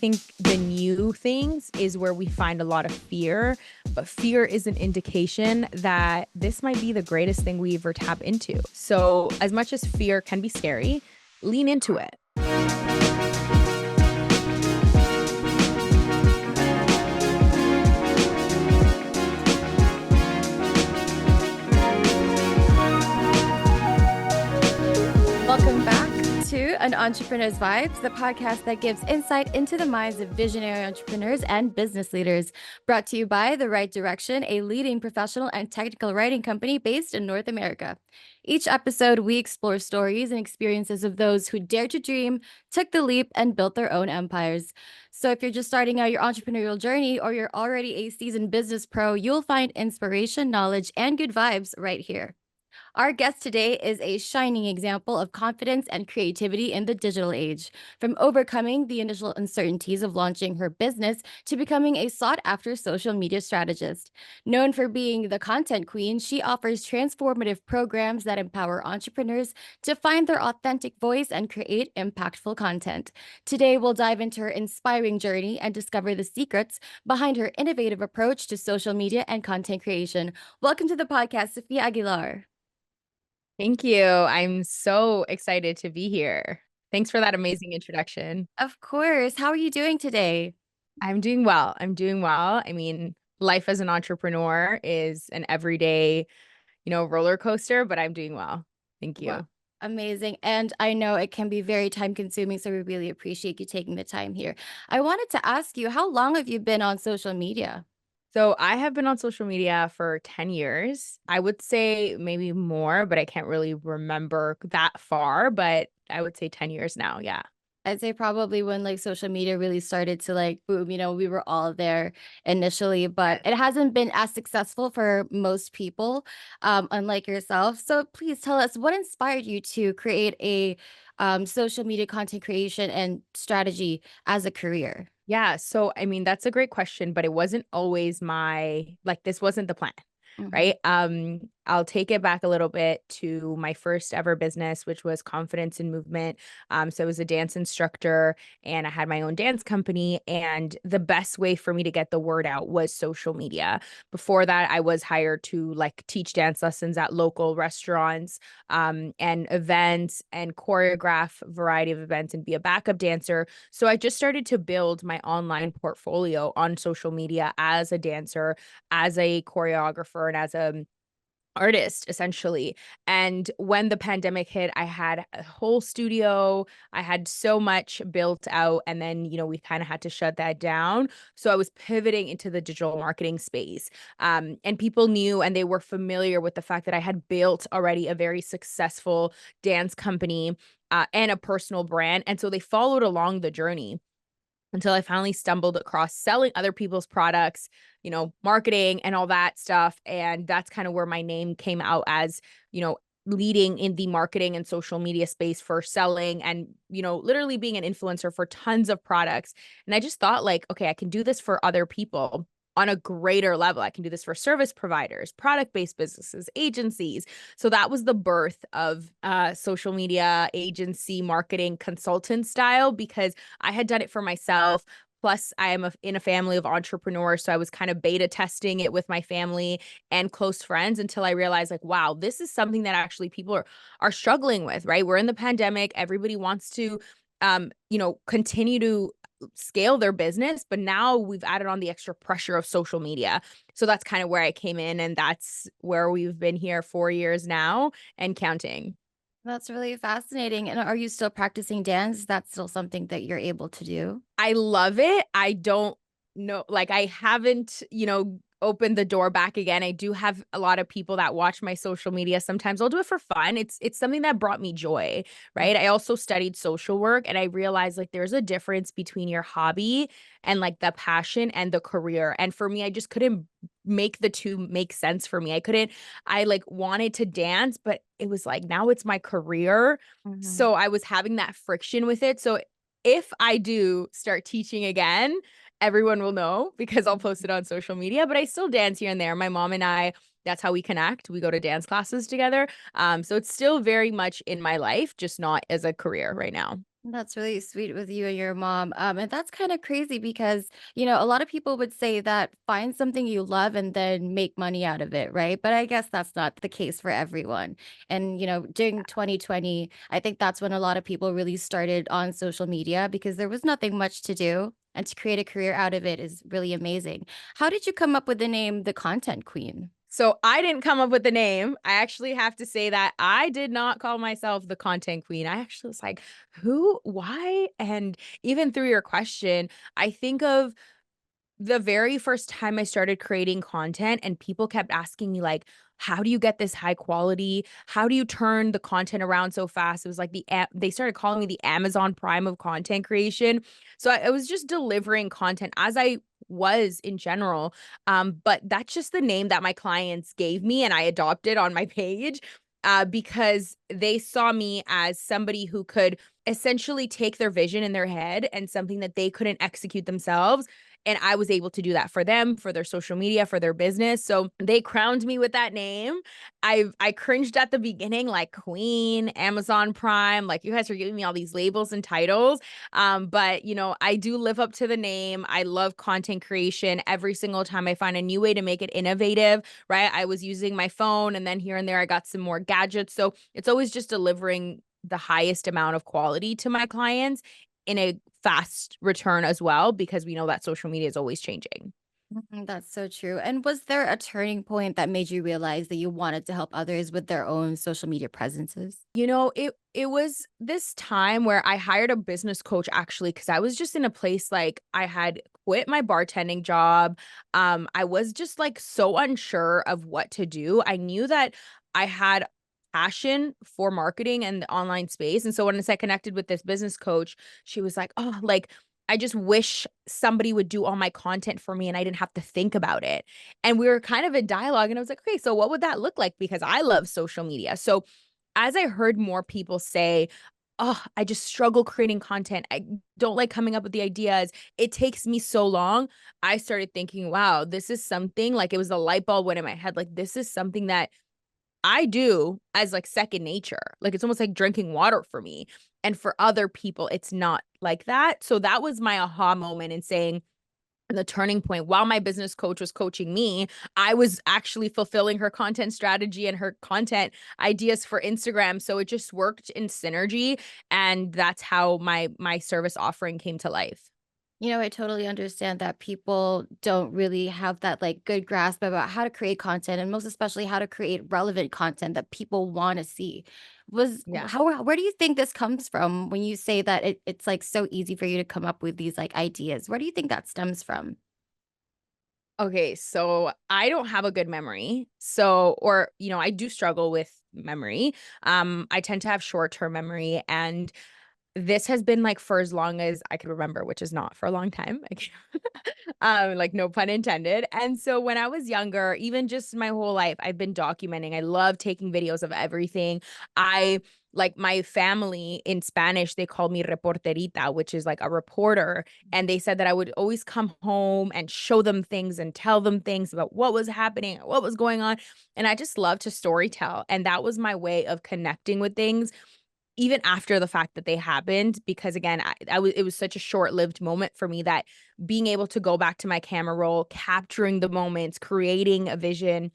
think the new things is where we find a lot of fear, but fear is an indication that this might be the greatest thing we ever tap into. So, as much as fear can be scary, lean into it. Welcome back to An Entrepreneur's Vibes, the podcast that gives insight into the minds of visionary entrepreneurs and business leaders. Brought to you by The Right Direction, a leading professional and technical writing company based in North America. Each episode, we explore stories and experiences of those who dared to dream, took the leap, and built their own empires. So if you're just starting out your entrepreneurial journey or you're already a seasoned business pro, you'll find inspiration, knowledge, and good vibes right here. Our guest today is a shining example of confidence and creativity in the digital age. From overcoming the initial uncertainties of launching her business to becoming a sought-after social media strategist. Known for being the content queen, she offers transformative programs that empower entrepreneurs to find their authentic voice and create impactful content. Today, we'll dive into her inspiring journey and discover the secrets behind her innovative approach to social media and content creation. Welcome to the podcast, Sofia Aguilar. Thank you. I'm so excited to be here. Thanks for that amazing introduction. Of course. How are you doing today? I'm doing well. I'm doing well. I mean, life as an entrepreneur is an everyday, roller coaster, but I'm doing well. Thank Well, you. amazing. And I know it can be very time consuming, so we really appreciate you taking the time here. I wanted to ask you, how long have you been on social media? So I have been on social media for 10 years. I would say maybe more, but I can't really remember that far, but I would say 10 years now. Yeah. I'd say probably when like social media really started to like boom, we were all there initially, but it hasn't been as successful for most people, unlike yourself. So please tell us what inspired you to create a social media content creation and strategy as a career. Yeah. So, I mean, that's a great question, but it wasn't always this wasn't the plan. Mhm. Right. I'll take it back a little bit to my first ever business, which was Confidence in Movement. So I was a dance instructor and I had my own dance company. And the best way for me to get the word out was social media. Before that, I was hired to like teach dance lessons at local restaurants, and events and choreograph a variety of events and be a backup dancer. So I just started to build my online portfolio on social media as a dancer, as a choreographer, and as a artist essentially. And when the pandemic hit, I had a whole studio. I had so much built out, and then we kind of had to shut that down. So I was pivoting into the digital marketing space. And people knew and they were familiar with the fact that I had built already a very successful dance company, and a personal brand, and so they followed along the journey until I finally stumbled across selling other people's products, marketing and all that stuff. And that's kind of where my name came out as, leading in the marketing and social media space for selling and, literally being an influencer for tons of products. And I just thought like, okay, I can do this for other people on a greater level. I can do this for service providers, product-based businesses, agencies. So that was the birth of social media agency marketing consultant style, because I had done it for myself. Plus, I am in a family of entrepreneurs. So I was kind of beta testing it with my family and close friends until I realized like, wow, this is something that actually people are struggling with, right? We're in the pandemic. Everybody wants to continue to scale their business, but now we've added on the extra pressure of social media. So that's kind of where I came in, and that's where we've been here 4 years now and counting. That's really fascinating. And are you still practicing dance? That's still something that you're able to do? I love it. I don't know, like I haven't, opened the door back again. I do have a lot of people that watch my social media. Sometimes I'll do it for fun. It's something that brought me joy, right? I also studied social work and I realized like there's a difference between your hobby and like the passion and the career. And for me, I just couldn't make the two make sense for me. I like wanted to dance, but it was like now it's my career. Mhm. So I was having that friction with it. So if I do start teaching again, everyone will know because I'll post it on social media, but I still dance here and there. My mom and I, that's how we connect. We go to dance classes together. So it's still very much in my life, just not as a career right now. That's really sweet with you and your mom. And that's kind of crazy because, you know, a lot of people would say that find something you love and then make money out of it, right? But I guess that's not the case for everyone. And, you know, during 2020, I think that's when a lot of people really started on social media because there was nothing much to do. And to create a career out of it is really amazing. How did you come up with the name The Content Queen? So I didn't come up with the name. I actually have to say that I did not call myself the content queen. I actually was like, who, why? And even through your question, I think of the very first time I started creating content and people kept asking me like, how do you get this high quality? How do you turn the content around so fast? It was like they started calling me the Amazon Prime of content creation. So I was just delivering content as I was in general. But that's just the name that my clients gave me and I adopted on my page. Because they saw me as somebody who could essentially take their vision in their head and something that they couldn't execute themselves, and I was able to do that for them, for their social media, for their business. So they crowned me with that name. I cringed at the beginning, like Queen, Amazon Prime, like you guys are giving me all these labels and titles. But you know, I do live up to the name. I love content creation. Every single time I find a new way to make it innovative, right? I was using my phone and then here and there I got some more gadgets. So it's always just delivering the highest amount of quality to my clients in a fast return as well, because we know that social media is always changing. That's so true. And was there a turning point that made you realize that you wanted to help others with their own social media presences? You know, it was this time where I hired a business coach actually because I was just in a place like I had quit my bartending job. I was just like so unsure of what to do. I knew that I had passion for marketing and the online space. And so once I connected with this business coach, she was like, "Oh, like I just wish somebody would do all my content for me and I didn't have to think about it." And we were kind of in dialogue and I was like, "Okay, so what would that look like?" Because I love social media. So as I heard more people say, "Oh, I just struggle creating content. I don't like coming up with the ideas. It takes me so long." I started thinking, wow, this is something like it was a light bulb went in my head. Like, this is something that I do as like second nature. Like, it's almost like drinking water for me. And for other people, it's not like that. So that was my aha moment in saying, the turning point while my business coach was coaching me, I was actually fulfilling her content strategy and her content ideas for Instagram. So it just worked in synergy. And that's how my service offering came to life. You know, I totally understand that people don't really have that like good grasp about how to create content and most especially how to create relevant content that people want to see. Was Yeah. how where do you think this comes from when you say that it's like so easy for you to come up with these like ideas? Where do you think that stems from? Okay, so I don't have a good memory. So, or, you know, I do struggle with memory. I tend to have short-term memory, and this has been like for as long as I could remember, which is not for a long time. Like, like no pun intended. And so when I was younger, even just my whole life, I've been documenting. I love taking videos of everything. I like my family in Spanish, they called me reporterita, which is like a reporter. And they said that I would always come home and show them things and tell them things about what was happening, what was going on. And I just love to story tell. And that was my way of connecting with things even after the fact that they happened, because again, I was it was such a short-lived moment for me that being able to go back to my camera roll, capturing the moments, creating a vision.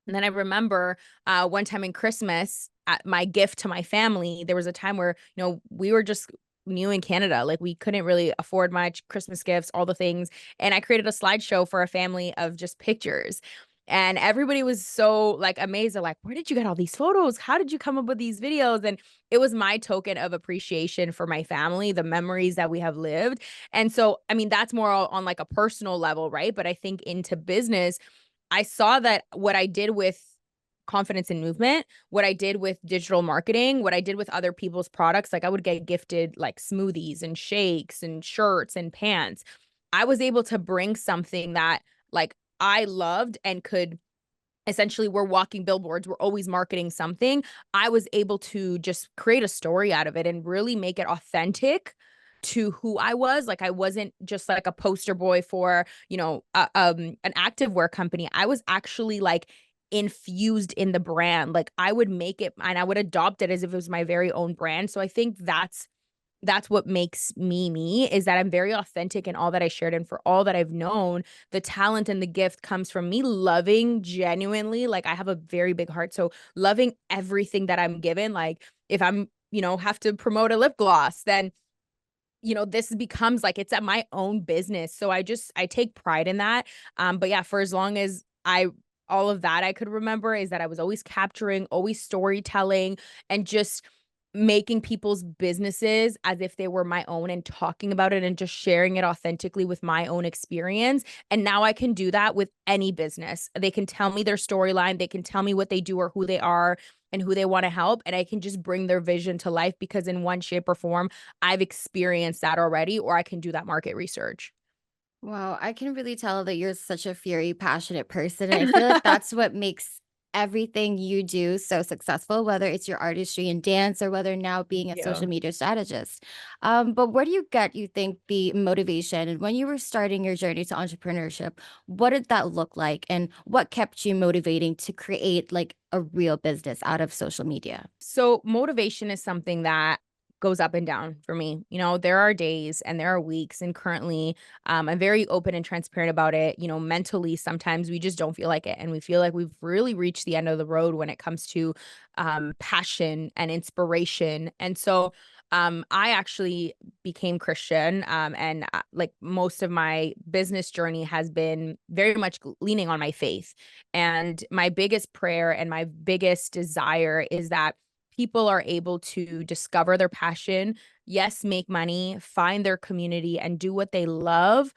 And then I remember one time in Christmas, at my gift to my family, there was a time where, you know, we were just new in Canada. Like we couldn't really afford much Christmas gifts, all the things. And I created a slideshow for a family of just pictures. And everybody was so like amazed. They're like, where did you get all these photos? How did you come up with these videos? And it was my token of appreciation for my family, the memories that we have lived. And so, I mean, that's more on like a personal level, right? But I think into business, I saw that what I did with confidence and movement, what I did with digital marketing, what I did with other people's products, like I would get gifted like smoothies and shakes and shirts and pants. I was able to bring something that like I loved and could essentially we're walking billboards, we're always marketing something. I was able to just create a story out of it and really make it authentic to who I was. Like I wasn't just like a poster boy for, you know, an activewear company. I was actually like infused in the brand. Like I would make it and I would adopt it as if it was my very own brand. So I think that's what makes me me, is that I'm very authentic in all that I shared. And for all that I've known, the talent and the gift comes from me loving genuinely. Like I have a very big heart. So loving everything that I'm given. Like if I'm, have to promote a lip gloss, then this becomes like it's at my own business. So I take pride in that. But yeah, for as long as all of that I could remember is that I was always capturing, always storytelling, and just making people's businesses as if they were my own and talking about it and just sharing it authentically with my own experience. And now I can do that with any business. They can tell me their storyline, they can tell me what they do or who they are and who they want to help. And I can just bring their vision to life because in one shape or form, I've experienced that already, or I can do that market research. Wow, I can really tell that you're such a fiery, passionate person. And I feel like that's what makes everything you do so successful, whether it's your artistry and dance or whether now being a social Yeah. media strategist. But where do you get, you think, the motivation? And when you were starting your journey to entrepreneurship, what did that look like? And what kept you motivating to create like a real business out of social media? So motivation is something that goes up and down for me. There are days and there are weeks, and currently, I'm very open and transparent about it. Mentally, sometimes we just don't feel like it, and we feel like we've really reached the end of the road when it comes to passion and inspiration. And so, I actually became Christian, and like most of my business journey has been very much leaning on my faith. And my biggest prayer and my biggest desire is that people are able to discover their passion, yes, make money, find their community, and do what they love,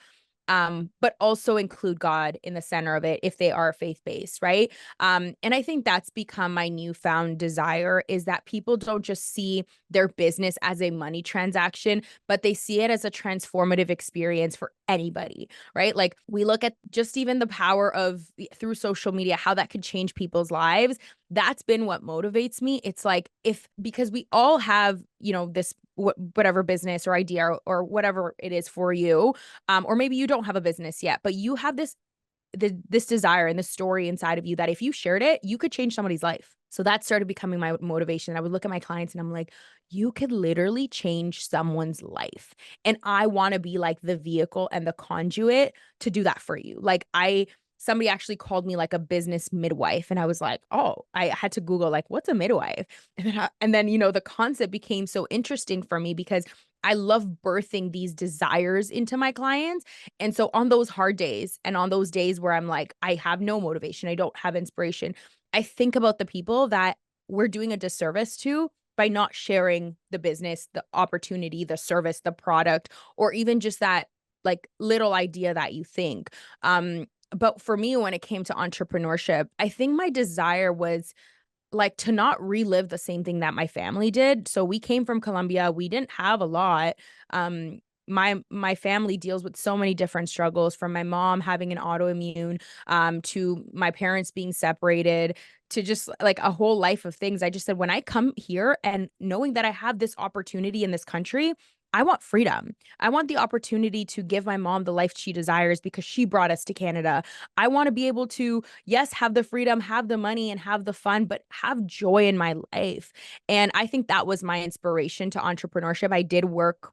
but also include God in the center of it if they are faith-based, right? And I think that's become my newfound desire, is that people don't just see their business as a money transaction, but they see it as a transformative experience for anybody, right? Like we look at just even the power of through social media, how that could change people's lives. That's been what motivates me. It's like because we all have, this whatever business or idea or whatever it is for you, or maybe you don't have a business yet, but you have this desire and this story inside of you that if you shared it, you could change somebody's life. So that started becoming my motivation. I would look at my clients and I'm like, you could literally change someone's life. And I want to be like the vehicle and the conduit to do that for you. Somebody actually called me like a business midwife. And I was like, oh, I had to Google like, what's a midwife? And then, the concept became so interesting for me because I love birthing these desires into my clients. And so on those hard days and on those days where I'm like, I have no motivation, I don't have inspiration, I think about the people that we're doing a disservice to by not sharing the business, the opportunity, the service, the product, or even just that like little idea that you think. But for me, when it came to entrepreneurship, I think my desire was like to not relive the same thing that my family did. So we came from Colombia. We didn't have a lot. My family deals with so many different struggles, from my mom having an autoimmune, to my parents being separated, to just like a whole life of things. I just said, when I come here and knowing that I have this opportunity in this country, I want freedom. I want the opportunity to give my mom the life she desires because she brought us to Canada. I want to be able to, yes, have the freedom, have the money, and have the fun, but have joy in my life. And I think that was my inspiration to entrepreneurship. I did work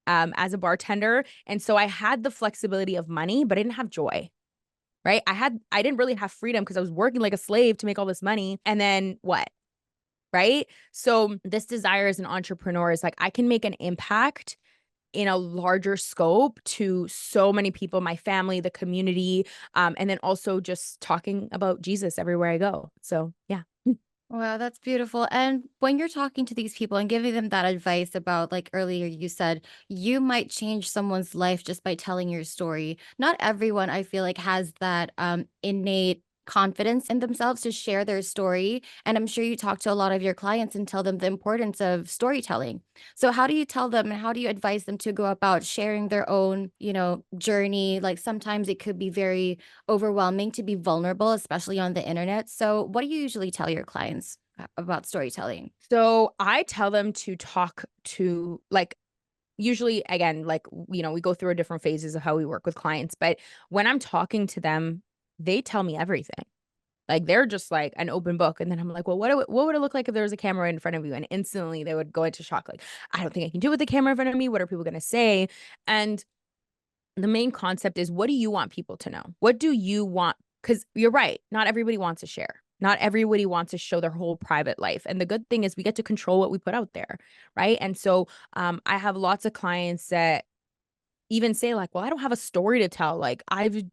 as a bartender. And so I had the flexibility of money, but I didn't have joy. Right. I didn't really have freedom because I was working like a slave to make all this money. And then what? Right. So this desire as an entrepreneur is like, I can make an impact in a larger scope to so many people, my family, the community, and then also just talking about Jesus everywhere I go. So yeah. Wow, that's beautiful. And when you're talking to these people and giving them that advice about, like earlier, you said you might change someone's life just by telling your story. Not everyone, I feel like, has that innate confidence in themselves to share their story. And I'm sure you talk to a lot of your clients and tell them the importance of storytelling. So, how do you tell them and how do you advise them to go about sharing their own, journey? Like sometimes it could be very overwhelming to be vulnerable, especially on the internet. So, what do you usually tell your clients about storytelling? So I tell them to talk to like, usually again, like, we go through different phases of how we work with clients, but when I'm talking to them, they tell me everything. Like they're just like an open book. And then I'm like, well, what would it look like if there was a camera in front of you? And instantly they would go into shock. Like, I don't think I can do it with the camera in front of me. What are people going to say? And the main concept is, what do you want people to know? What do you want? Because you're right. Not everybody wants to share. Not everybody wants to show their whole private life. And the good thing is we get to control what we put out there. Right. And so I have lots of clients that even say like, well, I don't have a story to tell. Like I've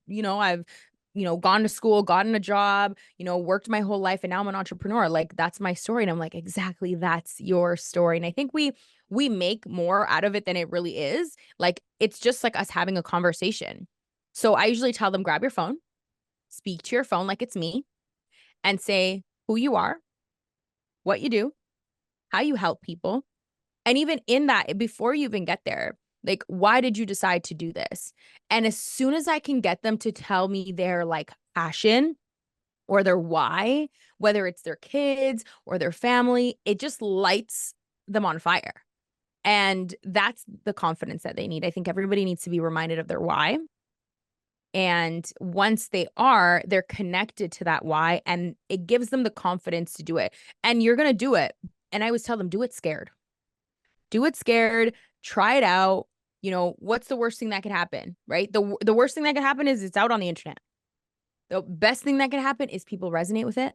gone to school, gotten a job, worked my whole life, and now I'm an entrepreneur. Like that's my story. And I'm like, exactly, that's your story. And I think we make more out of it than it really is. Like it's just like us having a conversation. So I usually tell them, grab your phone, speak to your phone like it's me, and say who you are, what you do, how you help people. And even in that, before you even get there, like, why did you decide to do this? And as soon as I can get them to tell me their like passion or their why, whether it's their kids or their family, it just lights them on fire. And that's the confidence that they need. I think everybody needs to be reminded of their why. And once they're connected to that why, and it gives them the confidence to do it. And you're going to do it. And I always tell them, do it scared. Do it scared, try it out. What's the worst thing that could happen, right? The worst thing that could happen is it's out on the internet. The best thing that could happen is people resonate with it.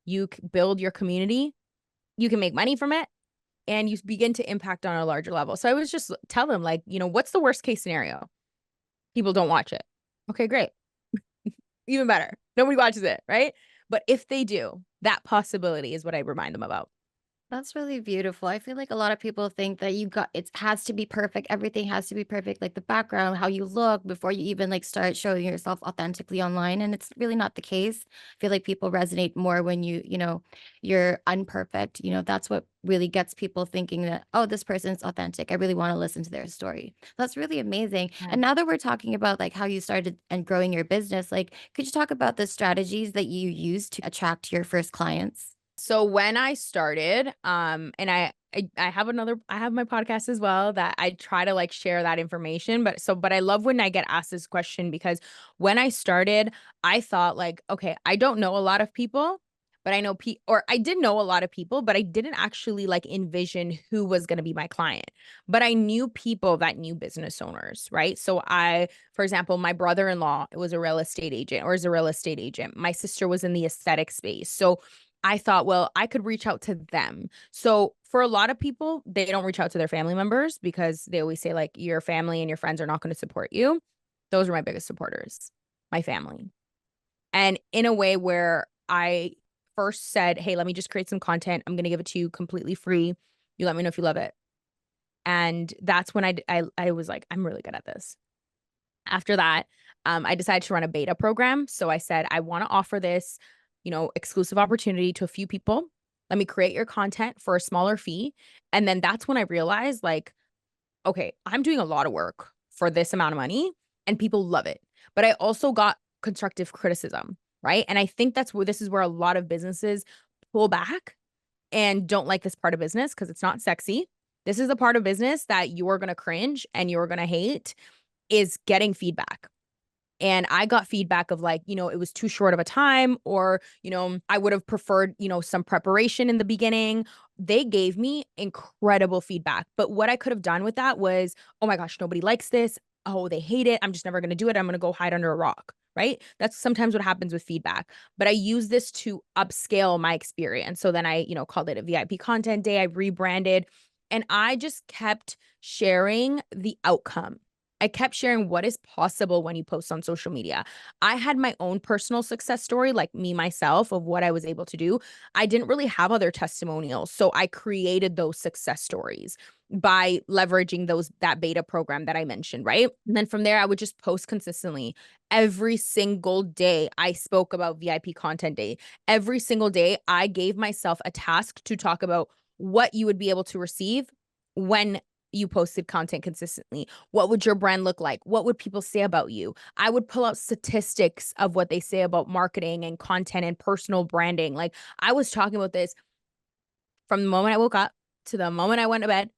You build your community, you can make money from it, and you begin to impact on a larger level. So I was just tell them like, what's the worst case scenario? People don't watch it. Okay, great. Even better. Nobody watches it, right? But if they do, that possibility is what I remind them about. That's really beautiful. I feel like a lot of people think that it has to be perfect. Everything has to be perfect, like the background, how you look before you even like start showing yourself authentically online. And it's really not the case. I feel like people resonate more when you're unperfect. That's what really gets people thinking that, oh, this person's authentic. I really want to listen to their story. That's really amazing. Yeah. And now that we're talking about like how you started and growing your business, like could you talk about the strategies that you use to attract your first clients? So when I started, and I have my podcast as well that I try to like share that information. But I love when I get asked this question because when I started, I thought like, okay, I don't know a lot of people, but I know or I did know a lot of people, but I didn't actually like envision who was going to be my client. But I knew people that knew business owners, right? So for example, my brother-in-law was a real estate agent or is a real estate agent. My sister was in the aesthetic space. So I thought, well, I could reach out to them. So for a lot of people, they don't reach out to their family members because they always say like your family and your friends are not going to support you. Those are my biggest supporters, my family. And in a way where I first said, hey, let me just create some content. I'm going to give it to you completely free. You let me know if you love it. And that's when I was like, I'm really good at this. After that, I decided to run a beta program. So I said, I want to offer this exclusive opportunity to a few people. Let me create your content for a smaller fee. And then that's when I realized like, okay, I'm doing a lot of work for this amount of money and people love it. But I also got constructive criticism, right? And I think this is where a lot of businesses pull back and don't like this part of business because it's not sexy. This is the part of business that you're going to cringe and you're going to hate is getting feedback. And I got feedback of like, it was too short of a time or, I would have preferred, some preparation in the beginning. They gave me incredible feedback. But what I could have done with that was, oh my gosh, nobody likes this. Oh, they hate it. I'm just never going to do it. I'm going to go hide under a rock. Right. That's sometimes what happens with feedback. But I use this to upscale my experience. So then I, called it a VIP content day. I rebranded and I just kept sharing the outcome. I kept sharing what is possible when you post on social media. I had my own personal success story, like me, myself, of what I was able to do. I didn't really have other testimonials. So I created those success stories by leveraging that beta program that I mentioned, right? And then from there, I would just post consistently. Every single day, I spoke about VIP content day. Every single day, I gave myself a task to talk about what you would be able to receive when you posted content consistently. What would your brand look like? What would people say about you? I would pull out statistics of what they say about marketing and content and personal branding. Like I was talking about this from the moment I woke up to the moment I went to bed.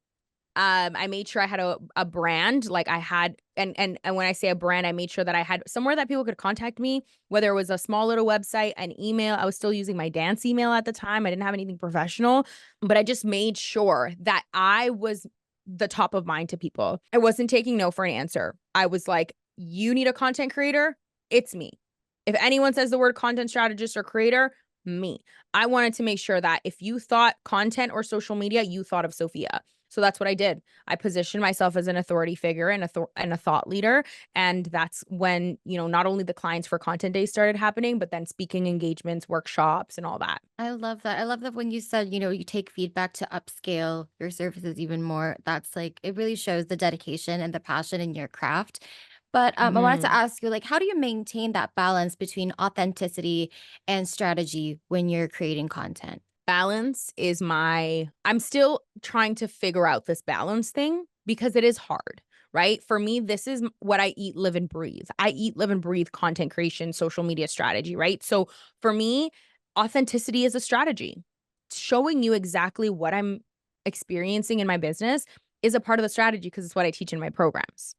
I made sure I had a brand. Like I had, and when I say a brand, I made sure that I had somewhere that people could contact me, whether it was a small little website, an email. I was still using my dance email at the time. I didn't have anything professional, but I just made sure that I was the top of mind to people. I wasn't taking no for an answer. I was like, you need a content creator? It's me. If anyone says the word content strategist or creator, me. I wanted to make sure that if you thought content or social media, you thought of Sofia. So that's what I did. I positioned myself as an authority figure and a thought leader. And that's when, not only the clients for content days started happening, but then speaking engagements, workshops, and all that. I love that. I love that when you said, you take feedback to upscale your services even more. That's like, it really shows the dedication and the passion in your craft. But I wanted to Mhm. ask you, like, how do you maintain that balance between authenticity and strategy when you're creating content? Balance is I'm still trying to figure out this balance thing because it is hard, right? For me, this is what I eat, live, and breathe. I eat, live, and breathe content creation, social media strategy, right? So for me, authenticity is a strategy. Showing you exactly what I'm experiencing in my business is a part of the strategy because it's what I teach in my programs,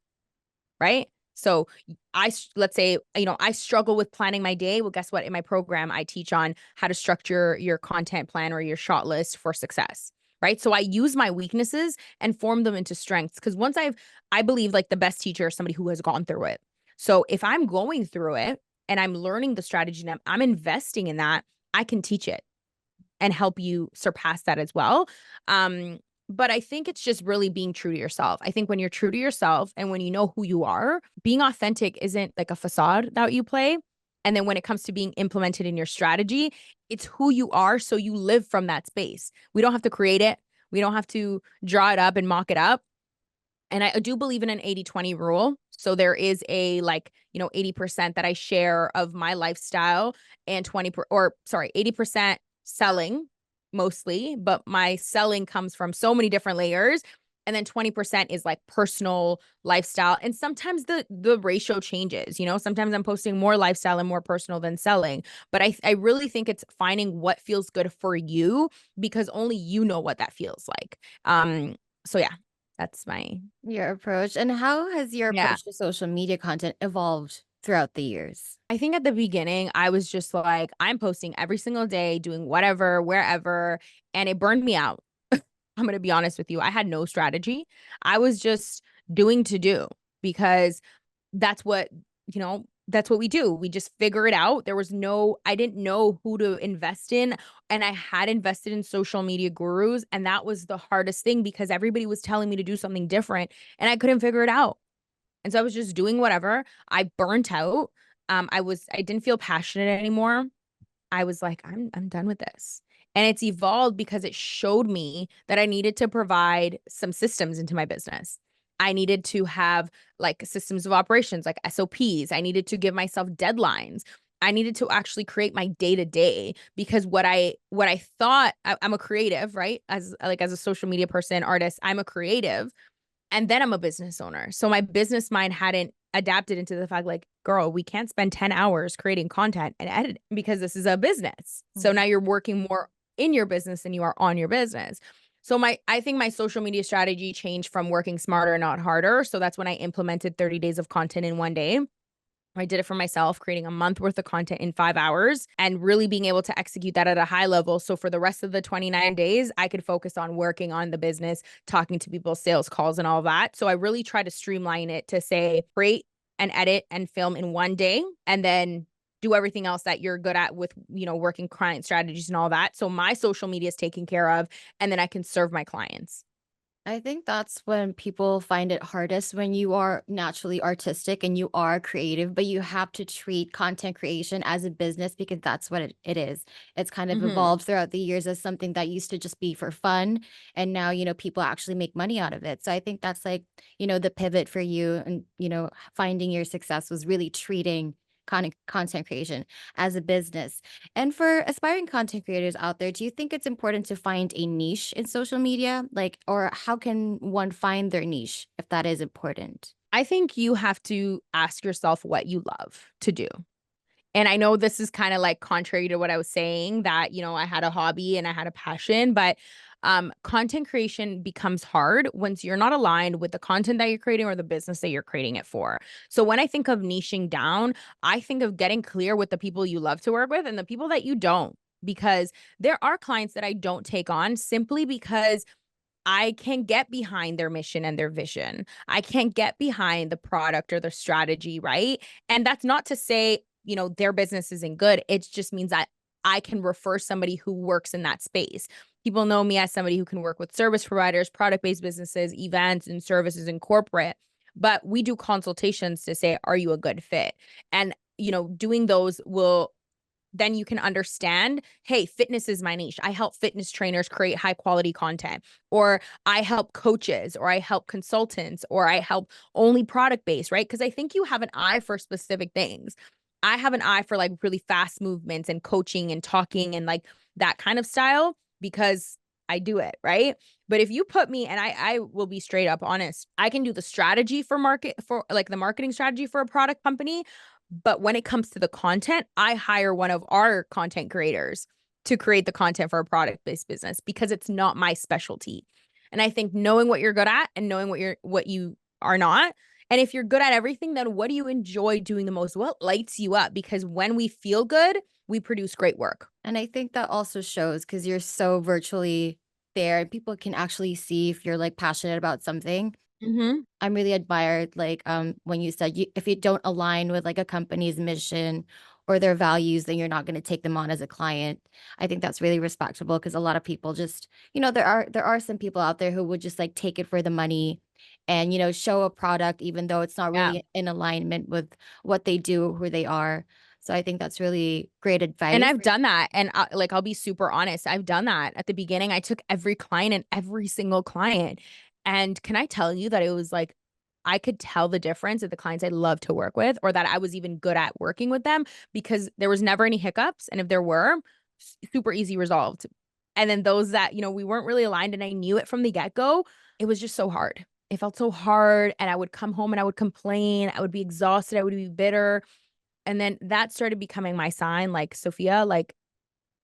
right? So let's say, I struggle with planning my day. Well, guess what? In my program, I teach on how to structure your content plan or your shot list for success, right? So I use my weaknesses and form them into strengths. Because I believe like the best teacher is somebody who has gone through it. So if I'm going through it and I'm learning the strategy and I'm investing in that, I can teach it and help you surpass that as well. Um, but I think it's just really being true to yourself. I think when you're true to yourself and when you know who you are, being authentic isn't like a facade that you play. And then when it comes to being implemented in your strategy, it's who you are. So you live from that space. We don't have to create it. We don't have to draw it up and mock it up. And I do believe in an 80-20 rule. So there is a 80% that I share of my lifestyle and 80% selling mostly, but my selling comes from so many different layers. And then 20% is like personal lifestyle. And sometimes the ratio changes, sometimes I'm posting more lifestyle and more personal than selling. But I really think it's finding what feels good for you because only you know what that feels like. So yeah, that's my Your approach. And how has your yeah. approach to social media content evolved throughout the years? I think at the beginning, I was just like, I'm posting every single day, doing whatever, wherever, and it burned me out. I'm going to be honest with you. I had no strategy. I was just doing to do because that's what, that's what we do. We just figure it out. I didn't know who to invest in. And I had invested in social media gurus. And that was the hardest thing because everybody was telling me to do something different and I couldn't figure it out. And so I was just doing whatever. I burnt out. I didn't feel passionate anymore. I was like, I'm done with this. And it's evolved because it showed me that I needed to provide some systems into my business. I needed to have like systems of operations, like SOPs. I needed to give myself deadlines. I needed to actually create my day to day because what I thought I'm a creative, right? As a social media person, artist, I'm a creative and then I'm a business owner. So my business mind hadn't adapted into the fact like, girl, we can't spend 10 hours creating content and edit because this is a business. So now you're working more in your business than you are on your business. So I think my social media strategy changed from working smarter, not harder. So that's when I implemented 30 days of content in one day. I did it for myself, creating a month worth of content in 5 hours and really being able to execute that at a high level. So for the rest of the 29 days, I could focus on working on the business, talking to people, sales calls, and all that. So I really try to streamline it to say, create and edit and film in one day, and then do everything else that you're good at with, working client strategies and all that. So my social media is taken care of, and then I can serve my clients. I think that's when people find it hardest when you are naturally artistic and you are creative, but you have to treat content creation as a business because that's what it is. It's kind of Mm-hmm. evolved throughout the years as something that used to just be for fun. And now, people actually make money out of it. So I think that's like, the pivot for you and, finding your success was really treating content creation as a business. And for aspiring content creators out there, do you think it's important to find a niche in social media? Like, or how can one find their niche if that is important? I think you have to ask yourself what you love to do. And I know this is kind of like contrary to what I was saying that, I had a hobby and I had a passion, but Content creation becomes hard once you're not aligned with the content that you're creating or the business that you're creating it for. So when I think of niching down, I think of getting clear with the people you love to work with and the people that you don't, because there are clients that I don't take on simply because I can get behind their mission and their vision. I can't get behind the product or the strategy, right? And that's not to say, their business isn't good. It just means that I can refer somebody who works in that space. People know me as somebody who can work with service providers, product-based businesses, events and services and corporate. But we do consultations to say, are you a good fit? And, doing those will then you can understand, hey, fitness is my niche. I help fitness trainers create high quality content, or I help coaches, or I help consultants, or I help only product based, right? Because I think you have an eye for specific things. I have an eye for like really fast movements and coaching and talking and like that kind of style because I do it, right? But if you put me, and I will be straight up honest, I can do the strategy for the marketing strategy for a product company. But when it comes to the content, I hire one of our content creators to create the content for a product-based business because it's not my specialty. And I think knowing what you're good at and knowing what you are not, and if you're good at everything, then what do you enjoy doing the most? What lights you up? Because when we feel good, we produce great work. And I think that also shows because you're so virtually there and people can actually see if you're like passionate about something. Mm-hmm. I'm really admired, like, when you said if you don't align with like a company's mission or their values, then you're not going to take them on as a client. I think that's really respectable because a lot of people just, there are some people out there who would just like take it for the money and, show a product even though it's not Yeah. really in alignment with what they do, who they are. So I think that's really great And advice. I've done that. And I'll be super honest. I've done that. At the beginning, I took every client and every single client. And can I tell you that it was like, I could tell the difference of the clients I love to work with, or that I was even good at working with them because there was never any hiccups. And if there were, super easy resolved. And then those that, we weren't really aligned and I knew it from the get-go, it was just so hard. It felt so hard. And I would come home and I would complain. I would be exhausted. I would be bitter. And then that started becoming my sign, like, Sophia, like,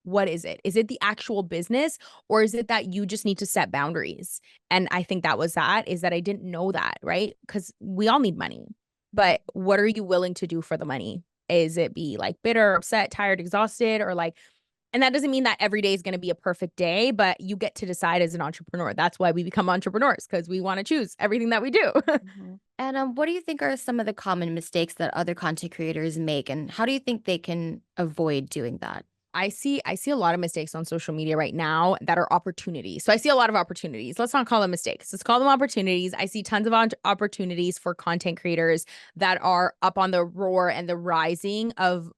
what is it? Is it the actual business, or is it that you just need to set boundaries? And I think is that I didn't know that, right? Because we all need money. But what are you willing to do for the money? Is it be like bitter, upset, tired, exhausted, or like, and that doesn't mean that every day is going to be a perfect day, but you get to decide as an entrepreneur. That's why we become entrepreneurs, because we want to choose everything that we do. Mhm. And what do you think are some of the common mistakes that other content creators make, and how do you think they can avoid doing that? I see a lot of mistakes on social media right now that are opportunities. So I see a lot of opportunities. Let's not call them mistakes. Let's call them opportunities. I see tons of opportunities for content creators that are up on the roar and the rising of,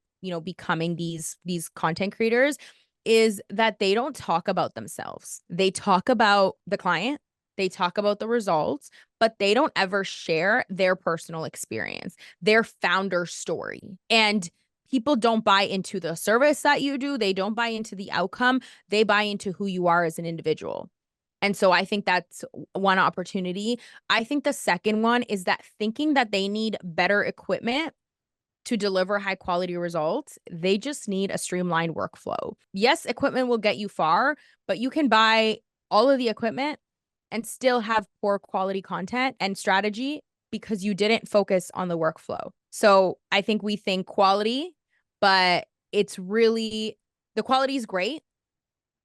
becoming these content creators, is that they don't talk about themselves. They talk about the client, they talk about the results, but they don't ever share their personal experience, their founder story. And people don't buy into the service that you do. They don't buy into the outcome. They buy into who you are as an individual. And so I think that's one opportunity. I think the second one is that thinking that they need better equipment to deliver high quality results, they just need a streamlined workflow. Yes, equipment will get you far, but you can buy all of the equipment and still have poor quality content and strategy because you didn't focus on the workflow. So I think we think quality, but it's really, the quality is great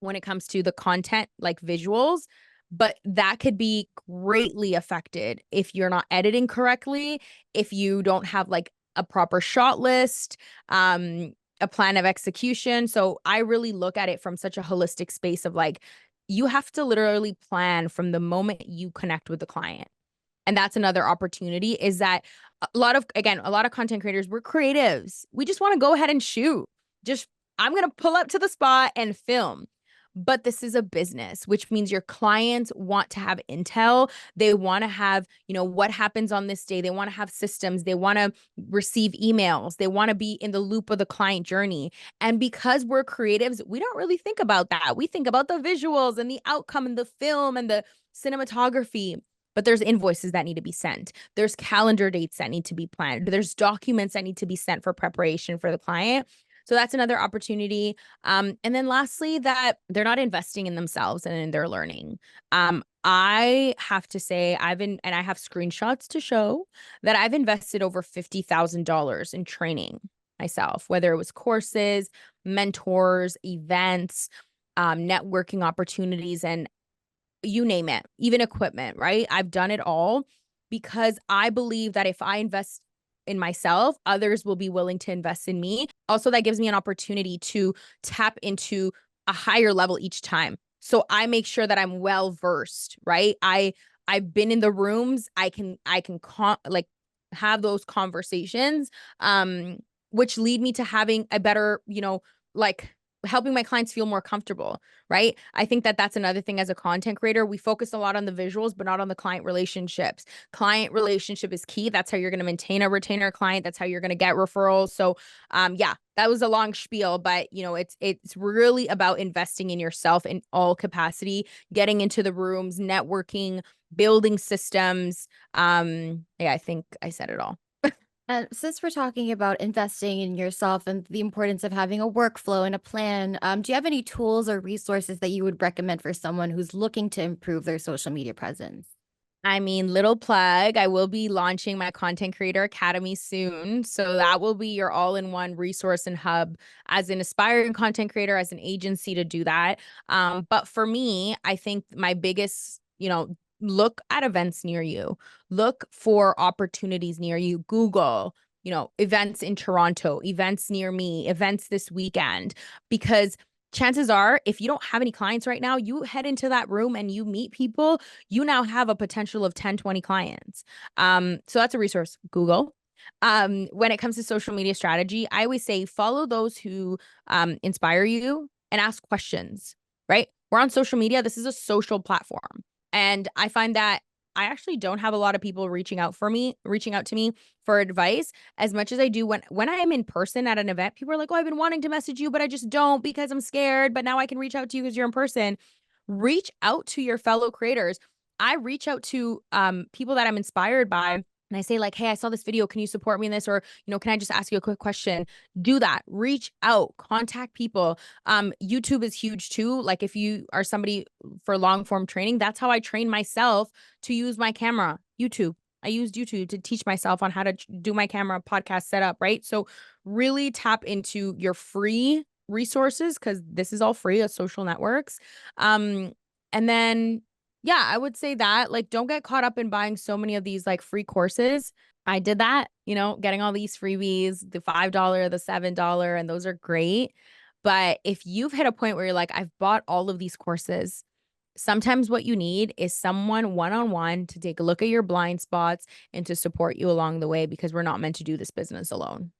when it comes to the content, like visuals, but that could be greatly affected if you're not editing correctly, if you don't have like a proper shot list, a plan of execution. So I really look at it from such a holistic space of like, you have to literally plan from the moment you connect with the client. And that's another opportunity, is that a lot of content creators, we're creatives. We just want to go ahead and shoot. Just, I'm going to pull up to the spot and film. But this is a business, which means your clients want to have intel. They want to have, what happens on this day. They want to have systems. They want to receive emails. They want to be in the loop of the client journey. And because we're creatives, we don't really think about that. We think about the visuals and the outcome and the film and the cinematography. But there's invoices that need to be sent. There's calendar dates that need to be planned. There's documents that need to be sent for preparation for the client. So that's another opportunity. And then lastly, that they're not investing in themselves and in their learning. I have to say and I have screenshots to show that I've invested over $50,000 in training myself, whether it was courses, mentors, events, networking opportunities, and you name it, even equipment, right? I've done it all because I believe that if I invest in myself, others will be willing to invest in me. Also, that gives me an opportunity to tap into a higher level each time. So I make sure that I'm well versed, right? I've been in the rooms. Like have those conversations, which lead me to having a better, like helping my clients feel more comfortable, right? I think that that's another thing as a content creator. We focus a lot on the visuals, but not on the client relationships. Client relationship is key. That's how you're going to maintain a retainer client. That's how you're going to get referrals. So, yeah, that was a long spiel, but it's really about investing in yourself in all capacity, getting into the rooms, networking, building systems. Yeah, I think I said it all. And since we're talking about investing in yourself and the importance of having a workflow and a plan, do you have any tools or resources that you would recommend for someone who's looking to improve their social media presence? I mean, little plug, I will be launching my Content Creator Academy soon. So that will be your all-in-one resource and hub as an aspiring content creator, as an agency to do that. But for me, I think my biggest, look at events near you, look for opportunities near you. Google, events in Toronto, events near me, events this weekend, because chances are, if you don't have any clients right now, you head into that room and you meet people, you now have a potential of 10, 20 clients. So that's a resource. Google. When it comes to social media strategy, I always say follow those who inspire you and ask questions, right? We're on social media. This is a social platform. And I find that I actually don't have a lot of people reaching out to me for advice as much as I do when I am in person at an event. People are like, "Oh, I've been wanting to message you, but I just don't because I'm scared. But now I can reach out to you because you're in person." Reach out to your fellow creators. I reach out to people that I'm inspired by. And I say, like, hey, I saw this video. Can you support me in this? Or, can I just ask you a quick question? Do that. Reach out, contact people. YouTube is huge too. Like, if you are somebody for long form training, that's how I train myself to use my camera. YouTube. I used YouTube to teach myself on how to do my camera podcast setup, right? So, really tap into your free resources because this is all free, social networks. And then yeah, I would say that, like, don't get caught up in buying so many of these like free courses. I did that, getting all these freebies, the $5, the $7, and those are great. But if you've hit a point where you're like, I've bought all of these courses, sometimes what you need is someone one-on-one to take a look at your blind spots and to support you along the way because we're not meant to do this business alone.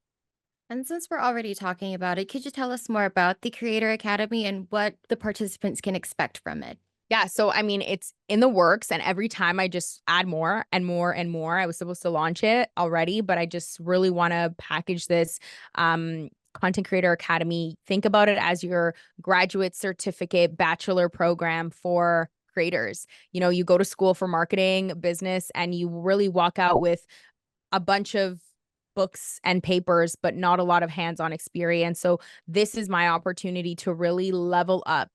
And since we're already talking about it, could you tell us more about the Creator Academy and what the participants can expect from it? Yeah, so I mean, it's in the works, and every time I just add more and more and more. I was supposed to launch it already, but I just really want to package this Content Creator Academy. Think about it as your graduate certificate bachelor program for creators. You go to school for marketing, business, and you really walk out with a bunch of books and papers, but not a lot of hands-on experience. So this is my opportunity to really level up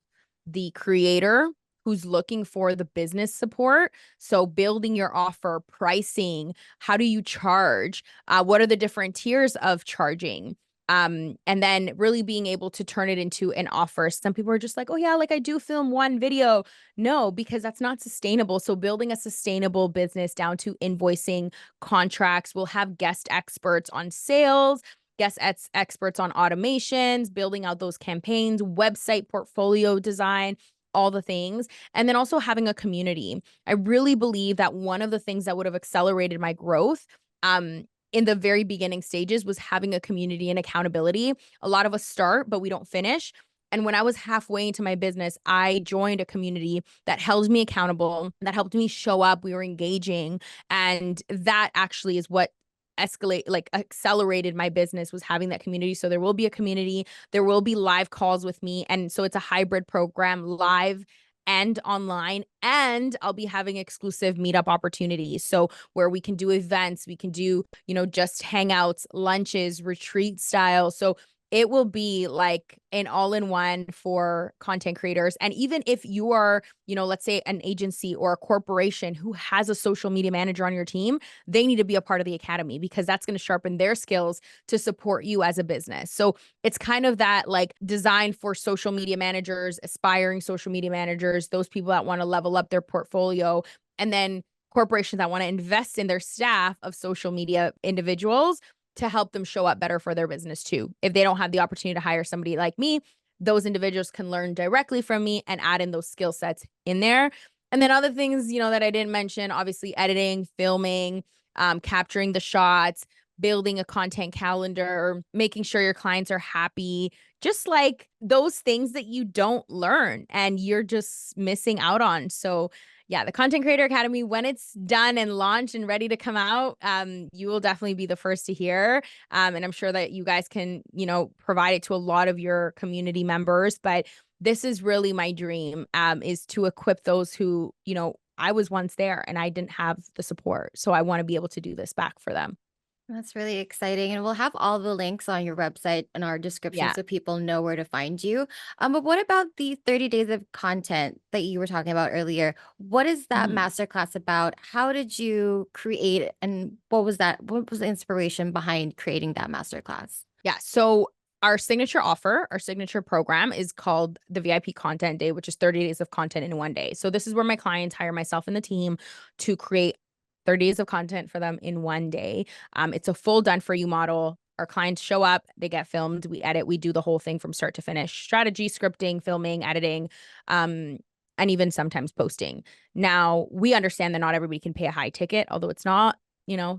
the creator who's looking for the business support. So building your offer, pricing, how do you charge? What are the different tiers of charging? And then really being able to turn it into an offer. Some people are just like, oh yeah, like I do film one video. No, because that's not sustainable. So building a sustainable business down to invoicing, contracts. We'll have guest experts on sales, experts on automations, building out those campaigns, website portfolio design, all the things. And then also having a community. I really believe that one of the things that would have accelerated my growth in the very beginning stages was having a community and accountability. A lot of us start, but we don't finish. And when I was halfway into my business, I joined a community that held me accountable, that helped me show up. We were engaging. And that actually is what accelerated my business, was having that community. So there will be a community, there will be live calls with me. And so it's a hybrid program, live and online, and I'll be having exclusive meetup opportunities. So where we can do events, we can do, just hangouts, lunches, retreat style. So it will be like an all-in-one for content creators. And even if you are, let's say an agency or a corporation who has a social media manager on your team, they need to be a part of the academy because that's going to sharpen their skills to support you as a business. So it's kind of that like designed for social media managers, aspiring social media managers, those people that want to level up their portfolio, and then corporations that want to invest in their staff of social media individuals to help them show up better for their business too. If they don't have the opportunity to hire somebody like me, those individuals can learn directly from me and add in those skill sets in there. And then other things, that I didn't mention, obviously editing, filming, capturing the shots, building a content calendar, making sure your clients are happy, just like those things that you don't learn and you're just missing out on. So yeah, the Content Creator Academy, when it's done and launched and ready to come out, you will definitely be the first to hear. And I'm sure that you guys can, provide it to a lot of your community members. But this is really my dream, is to equip those who, I was once there and I didn't have the support. So I want to be able to do this back for them. That's really exciting. And we'll have all the links on your website in our description Yeah. so people know where to find you. But what about the 30 days of content that you were talking about earlier? What is that Mhm. masterclass about? How did you create and what was that? What was the inspiration behind creating that masterclass? Yeah. So our signature offer, our signature program is called the VIP Content Day, which is 30 days of content in one day. So this is where my clients hire myself and the team to create 30 days of content for them in one day. It's a full done for you model. Our clients show up, they get filmed, we edit, we do the whole thing from start to finish: strategy, scripting, filming, editing, um, and even sometimes posting. Now, we understand that not everybody can pay a high ticket, although it's not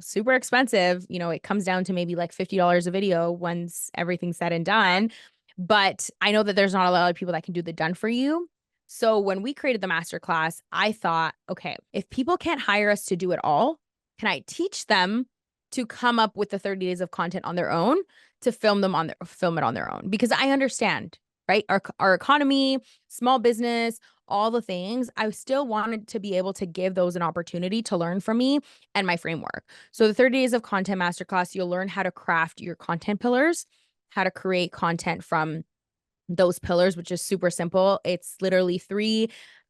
super expensive. It comes down to maybe like $50 a video once everything's said and done. But I know that there's not a lot of people that can do the done for you. So when we created the masterclass, I thought, okay, if people can't hire us to do it all, can I teach them to come up with the 30 days of content on their own, to film it on their own? Because I understand, right? Our economy, small business, all the things, I still wanted to be able to give those an opportunity to learn from me and my framework. So the 30 days of content masterclass, you'll learn how to craft your content pillars, how to create content from those pillars, which is super simple. It's literally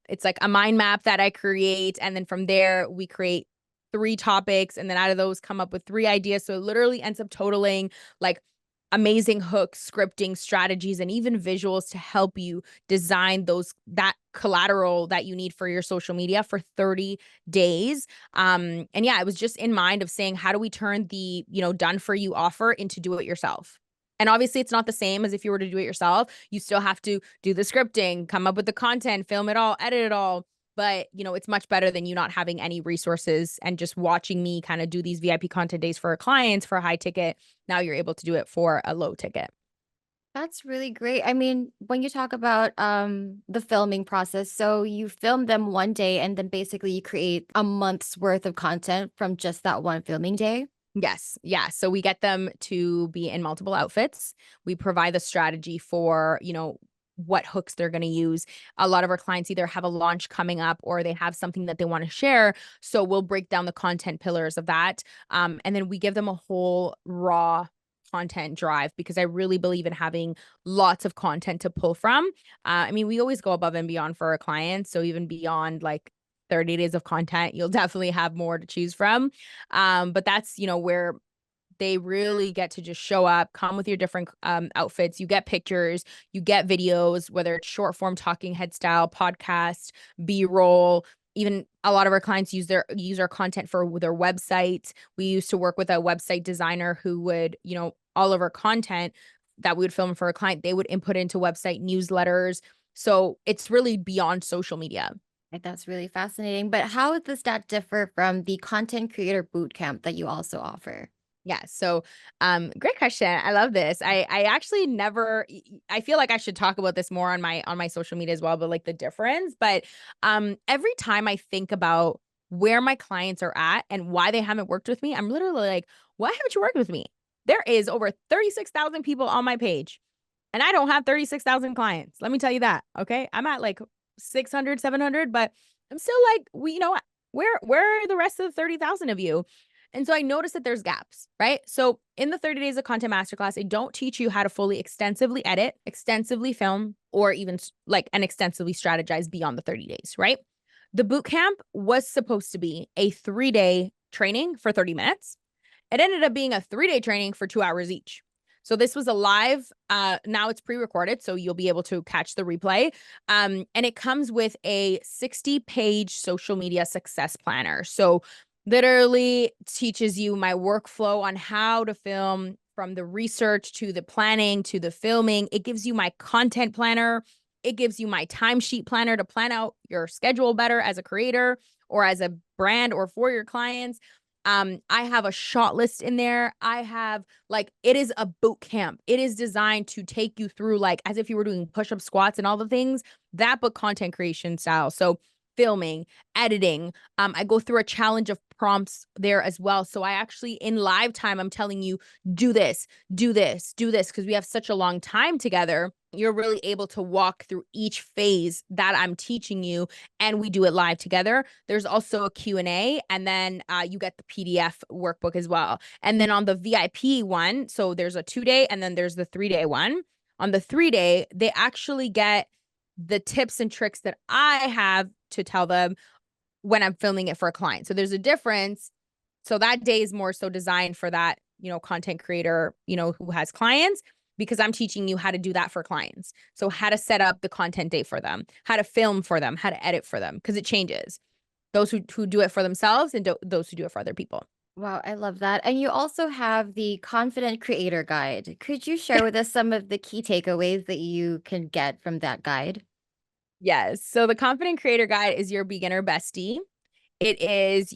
it's like a mind map that I create. And then from there, we create 3 topics. And then out of those, come up with 3 ideas. So it literally ends up totaling like amazing hooks, scripting strategies, and even visuals to help you design that collateral that you need for your social media for 30 days. And yeah, it was just in mind of saying, how do we turn the, done for you offer into do it yourself? And obviously, it's not the same as if you were to do it yourself. You still have to do the scripting, come up with the content, film it all, edit it all. But, it's much better than you not having any resources and just watching me kind of do these VIP content days for clients for a high ticket. Now you're able to do it for a low ticket. That's really great. I mean, when you talk about the filming process, so you film them one day and then basically you create a month's worth of content from just that one filming day. Yes. Yeah. So we get them to be in multiple outfits. We provide the strategy for, what hooks they're going to use. A lot of our clients either have a launch coming up or they have something that they want to share. So we'll break down the content pillars of that. And then we give them a whole raw content drive because I really believe in having lots of content to pull from. I mean, we always go above and beyond for our clients. So even beyond like 30 days of content, you'll definitely have more to choose from. But that's, where they really get to just show up, come with your different outfits. You get pictures, you get videos, whether it's short form talking head style, podcast, B-roll. Even a lot of our clients use our content for their website. We used to work with a website designer who would, all of our content that we would film for a client, they would input into website newsletters. So it's really beyond social media. Right, that's really fascinating. But how does that differ from the content creator bootcamp that you also offer? Yeah. So, great question. I love this. I actually never, I feel like I should talk about this more on my social media as well, but like the difference. But, every time I think about where my clients are at and why they haven't worked with me, I'm literally like, why haven't you worked with me? There is over 36,000 people on my page and I don't have 36,000 clients. Let me tell you that. Okay. I'm at like 600, 700, but I'm still like, where are the rest of the 30,000 of you? And so I noticed that there's gaps, right? So in the 30 days of content masterclass, I don't teach you how to fully extensively edit, extensively film, or even like and extensively strategize beyond the 30 days, right? The boot camp was supposed to be a 3-day training for 30 minutes. It ended up being a 3-day training for 2 hours each. So this was a live, now it's pre-recorded, so you'll be able to catch the replay. And it comes with a 60-page social media success planner. So literally teaches you my workflow on how to film, from the research to the planning to the filming. It gives you my content planner. It gives you my timesheet planner to plan out your schedule better as a creator or as a brand or for your clients. I have a shot list in there. I have like, it is a boot camp. It is designed to take you through like as if you were doing push-up squats and all the things, that but content creation style. So filming, editing. I go through a challenge of prompts there as well. So I actually in live time, I'm telling you, do this, do this, do this, because we have such a long time together. You're really able to walk through each phase that I'm teaching you, and we do it live together. There's also a Q&A, and then you get the PDF workbook as well. And then on the VIP one, so there's a 2-day and then there's the 3-day one. On the 3-day, they actually get the tips and tricks that I have to tell them when I'm filming it for a client. So there's a difference. So that day is more so designed for that, content creator, who has clients, because I'm teaching you how to do that for clients. So how to set up the content day for them, how to film for them, how to edit for them, because it changes. Those who do it for themselves and those who do it for other people. Wow, I love that. And you also have the Confident Creator Guide. Could you share with us some of the key takeaways that you can get from that guide? Yes. So the Confident Creator Guide is your beginner bestie. It is,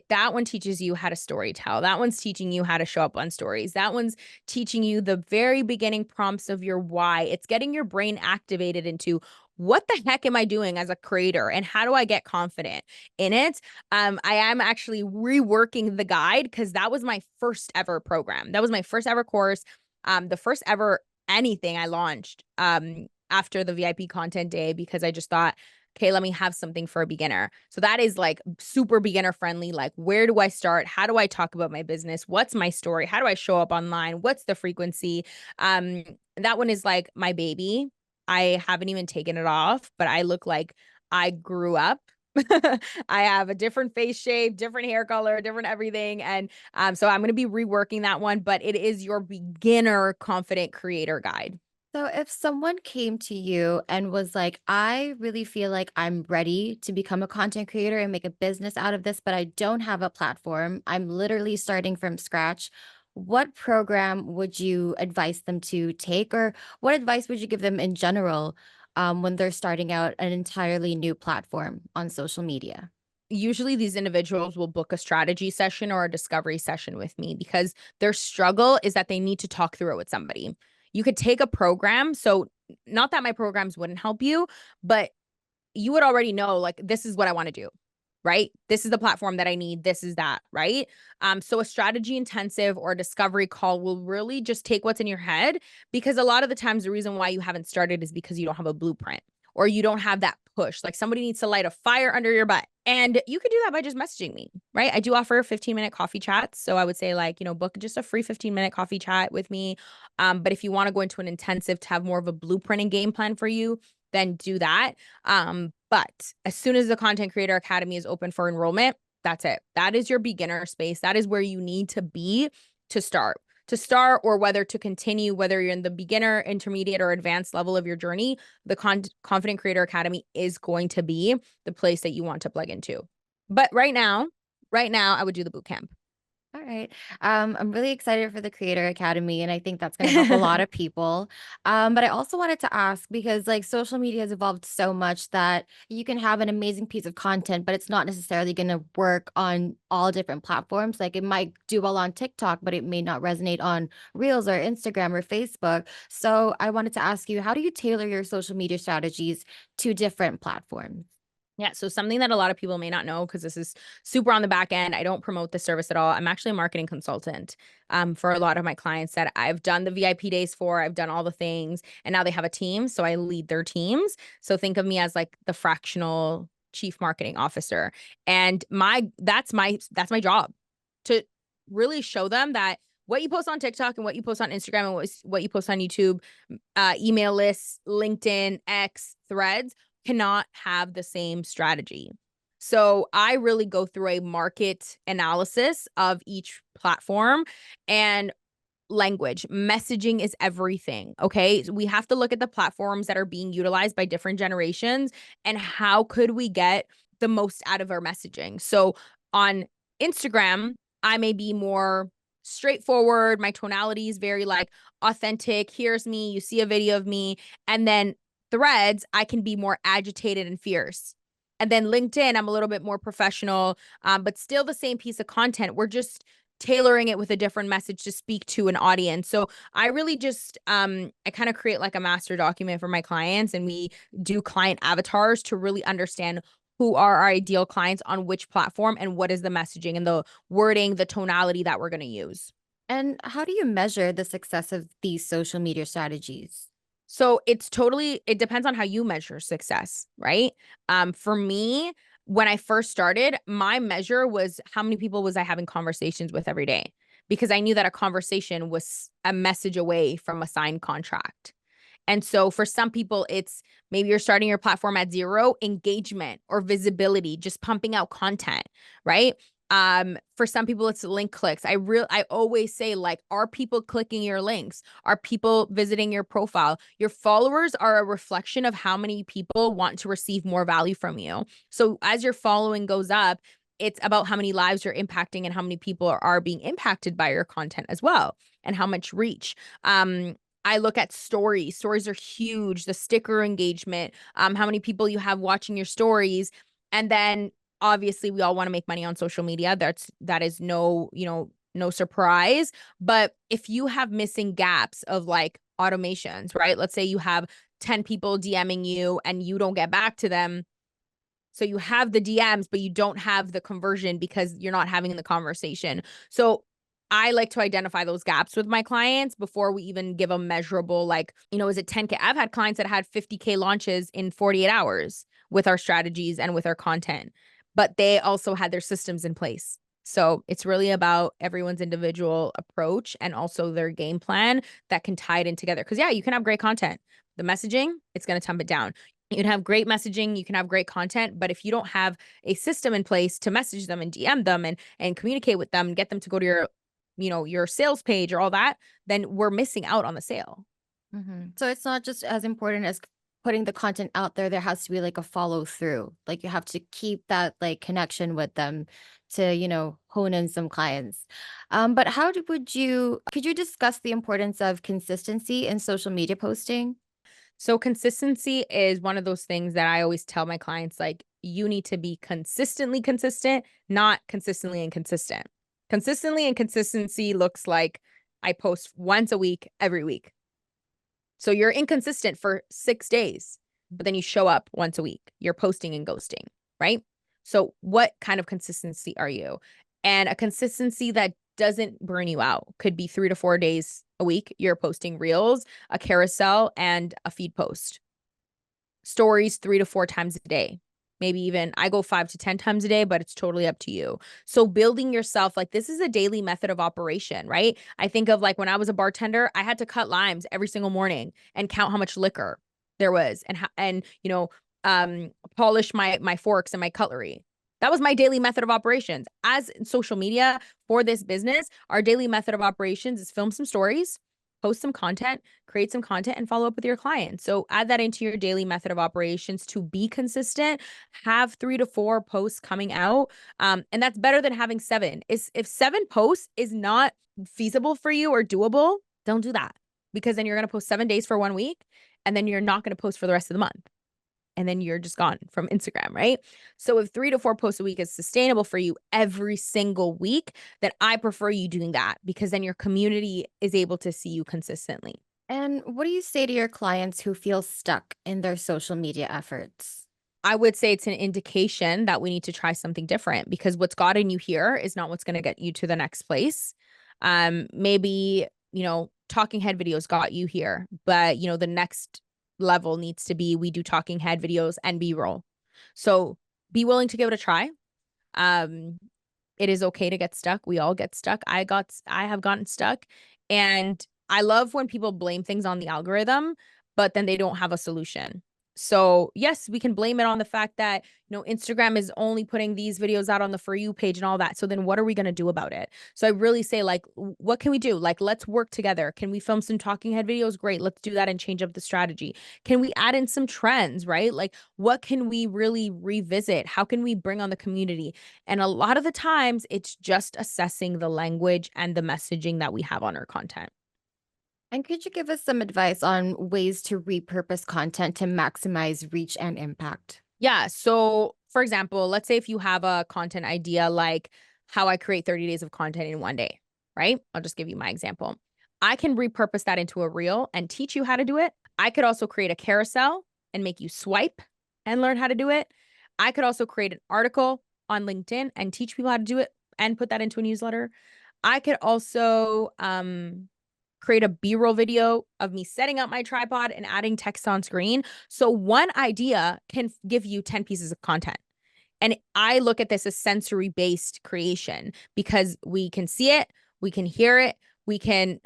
that one teaches you how to story tell. That one's teaching you how to show up on stories. That one's teaching you the very beginning prompts of your why. It's getting your brain activated into what the heck am I doing as a creator and how do I get confident in it? I am actually reworking the guide because that was my first ever program. That was my first ever course. The first ever anything I launched after the VIP content day, because I just thought, okay, let me have something for a beginner. So that is like super beginner friendly. Like, where do I start? How do I talk about my business? What's my story? How do I show up online? What's the frequency? That one is like my baby. I haven't even taken it off, but I look like I grew up. I have a different face shape, different hair color, different everything. And so I'm going to be reworking that one, but it is your beginner confident creator guide. So, if someone came to you and was like, I really feel like I'm ready to become a content creator and make a business out of this, but I don't have a platform, I'm literally starting from scratch. What program would you advise them to take, or what advice would you give them in general when they're starting out an entirely new platform on social media? Usually these individuals will book a strategy session or a discovery session with me because their struggle is that they need to talk through it with somebody. You could take a program. So not that my programs wouldn't help you, but you would already know, like, this is what I want to do, right? This is the platform that I need. This is that, right? So a strategy intensive or a discovery call will really just take what's in your head, because a lot of the times the reason why you haven't started is because you don't have a blueprint or you don't have that push. Like somebody needs to light a fire under your butt. And you could do that by just messaging me, right? I do offer 15-minute coffee chats. So I would say, like, book just a free 15-minute coffee chat with me. But if you want to go into an intensive to have more of a blueprint and game plan for you, then do that. But as soon as the Content Creator Academy is open for enrollment, that's it. That is your beginner space. That is where you need to be to start. Or whether to continue, whether you're in the beginner, intermediate, or advanced level of your journey, the Confident Creator Academy is going to be the place that you want to plug into. But right now, I would do the boot camp. All right. I'm really excited for the Creator Academy, and I think that's going to help a lot of people. But I also wanted to ask, because like social media has evolved so much that you can have an amazing piece of content, but it's not necessarily going to work on all different platforms. Like it might do well on TikTok, but it may not resonate on Reels or Instagram or Facebook. So I wanted to ask you, how do you tailor your social media strategies to different platforms? Yeah. So something that a lot of people may not know, because this is super on the back end, I don't promote the service at all. I'm actually a marketing consultant for a lot of my clients that I've done the VIP days for. I've done all the things, and now they have a team. So I lead their teams. So think of me as like the fractional chief marketing officer. And that's my job, to really show them that what you post on TikTok and what you post on Instagram and what you post on YouTube, email lists, LinkedIn, X, Threads cannot have the same strategy. So I really go through a market analysis of each platform and language. Messaging is everything. Okay. So we have to look at the platforms that are being utilized by different generations and how could we get the most out of our messaging. So on Instagram, I may be more straightforward. My tonality is very like authentic. Here's me. You see a video of me. And then Threads, I can be more agitated and fierce. And then LinkedIn, I'm a little bit more professional, but still the same piece of content. We're just tailoring it with a different message to speak to an audience. So I really just I kind of create like a master document for my clients, and we do client avatars to really understand who are our ideal clients on which platform and what is the messaging and the wording, the tonality that we're going to use. And how do you measure the success of these social media strategies? So it depends on how you measure success, right? For me, when I first started, my measure was how many people was I having conversations with every day, because I knew that a conversation was a message away from a signed contract. And so for some people, it's maybe you're starting your platform at zero engagement or visibility, just pumping out content, right? For some people, it's link clicks. I always say, like, are people clicking your links? Are people visiting your profile? Your followers are a reflection of how many people want to receive more value from you. So as your following goes up, it's about how many lives you're impacting and how many people are being impacted by your content as well, and how much reach. I look at stories. Stories are huge. The sticker engagement, how many people you have watching your stories. And then obviously we all want to make money on social media. That is no, no surprise. But if you have missing gaps of like automations, right? Let's say you have 10 people DMing you and you don't get back to them. So you have the DMs, but you don't have the conversion because you're not having the conversation. So I like to identify those gaps with my clients before we even give a measurable, like, is it 10K? I've had clients that had 50K launches in 48 hours with our strategies and with our content, but they also had their systems in place. So it's really about everyone's individual approach and also their game plan that can tie it in together. Because yeah, you can have great content. The messaging, it's going to temp it down. You can have great messaging, you can have great content, but if you don't have a system in place to message them and DM them and communicate with them and get them to go to your sales page or all that, then we're missing out on the sale. So it's not just as important as putting the content out there. There has to be like a follow through. Like you have to keep that like connection with them to, hone in some clients. But could you discuss the importance of consistency in social media posting? So consistency is one of those things that I always tell my clients, like, you need to be consistently consistent, not consistently inconsistent. Consistently and consistency looks like I post once a week, every week. So you're inconsistent for 6 days, but then you show up once a week. You're posting and ghosting, right? So what kind of consistency are you? And a consistency that doesn't burn you out could be 3 to 4 days a week. You're posting reels, a carousel, and a feed post. Stories 3 to 4 times a day. Maybe even I go 5 to 10 times a day, but it's totally up to you. So building yourself, like, this is a daily method of operation, right? I think of like when I was a bartender, I had to cut limes every single morning and count how much liquor there was and polish my forks and my cutlery. That was my daily method of operations. As in social media for this business, our daily method of operations is film some stories, post some content, create some content, and follow up with your clients. So add that into your daily method of operations to be consistent. Have 3 to 4 posts coming out. And that's better than having 7. If 7 posts is not feasible for you or doable, don't do that, because then you're going to post 7 days for 1 week and then you're not going to post for the rest of the month. And then you're just gone from Instagram, right? So if 3 to 4 posts a week is sustainable for you every single week, then I prefer you doing that, because then your community is able to see you consistently. And what do you say to your clients who feel stuck in their social media efforts? I would say it's an indication that we need to try something different, because what's gotten you here is not what's going to get you to the next place. Maybe, talking head videos got you here, but the next level needs to be, we do talking head videos and B-roll. So be willing to give it a try. Um, It is okay to get stuck. We all get stuck. I have gotten stuck. And I love when people blame things on the algorithm, but then they don't have a solution. So, yes, we can blame it on the fact that, Instagram is only putting these videos out on the For You page and all that. So then what are we going to do about it? So I really say, like, what can we do? Like, let's work together. Can we film some talking head videos? Great. Let's do that and change up the strategy. Can we add in some trends, right? Like, what can we really revisit? How can we bring on the community? And a lot of the times it's just assessing the language and the messaging that we have on our content. And could you give us some advice on ways to repurpose content to maximize reach and impact? Yeah. So, for example, let's say if you have a content idea like how I create 30 days of content in one day, right? I'll just give you my example. I can repurpose that into a reel and teach you how to do it. I could also create a carousel and make you swipe and learn how to do it. I could also create an article on LinkedIn and teach people how to do it and put that into a newsletter. I could also create a B-roll video of me setting up my tripod and adding text on screen. So one idea can give you 10 pieces of content. And I look at this as sensory-based creation because we can see it, we can hear it, we can't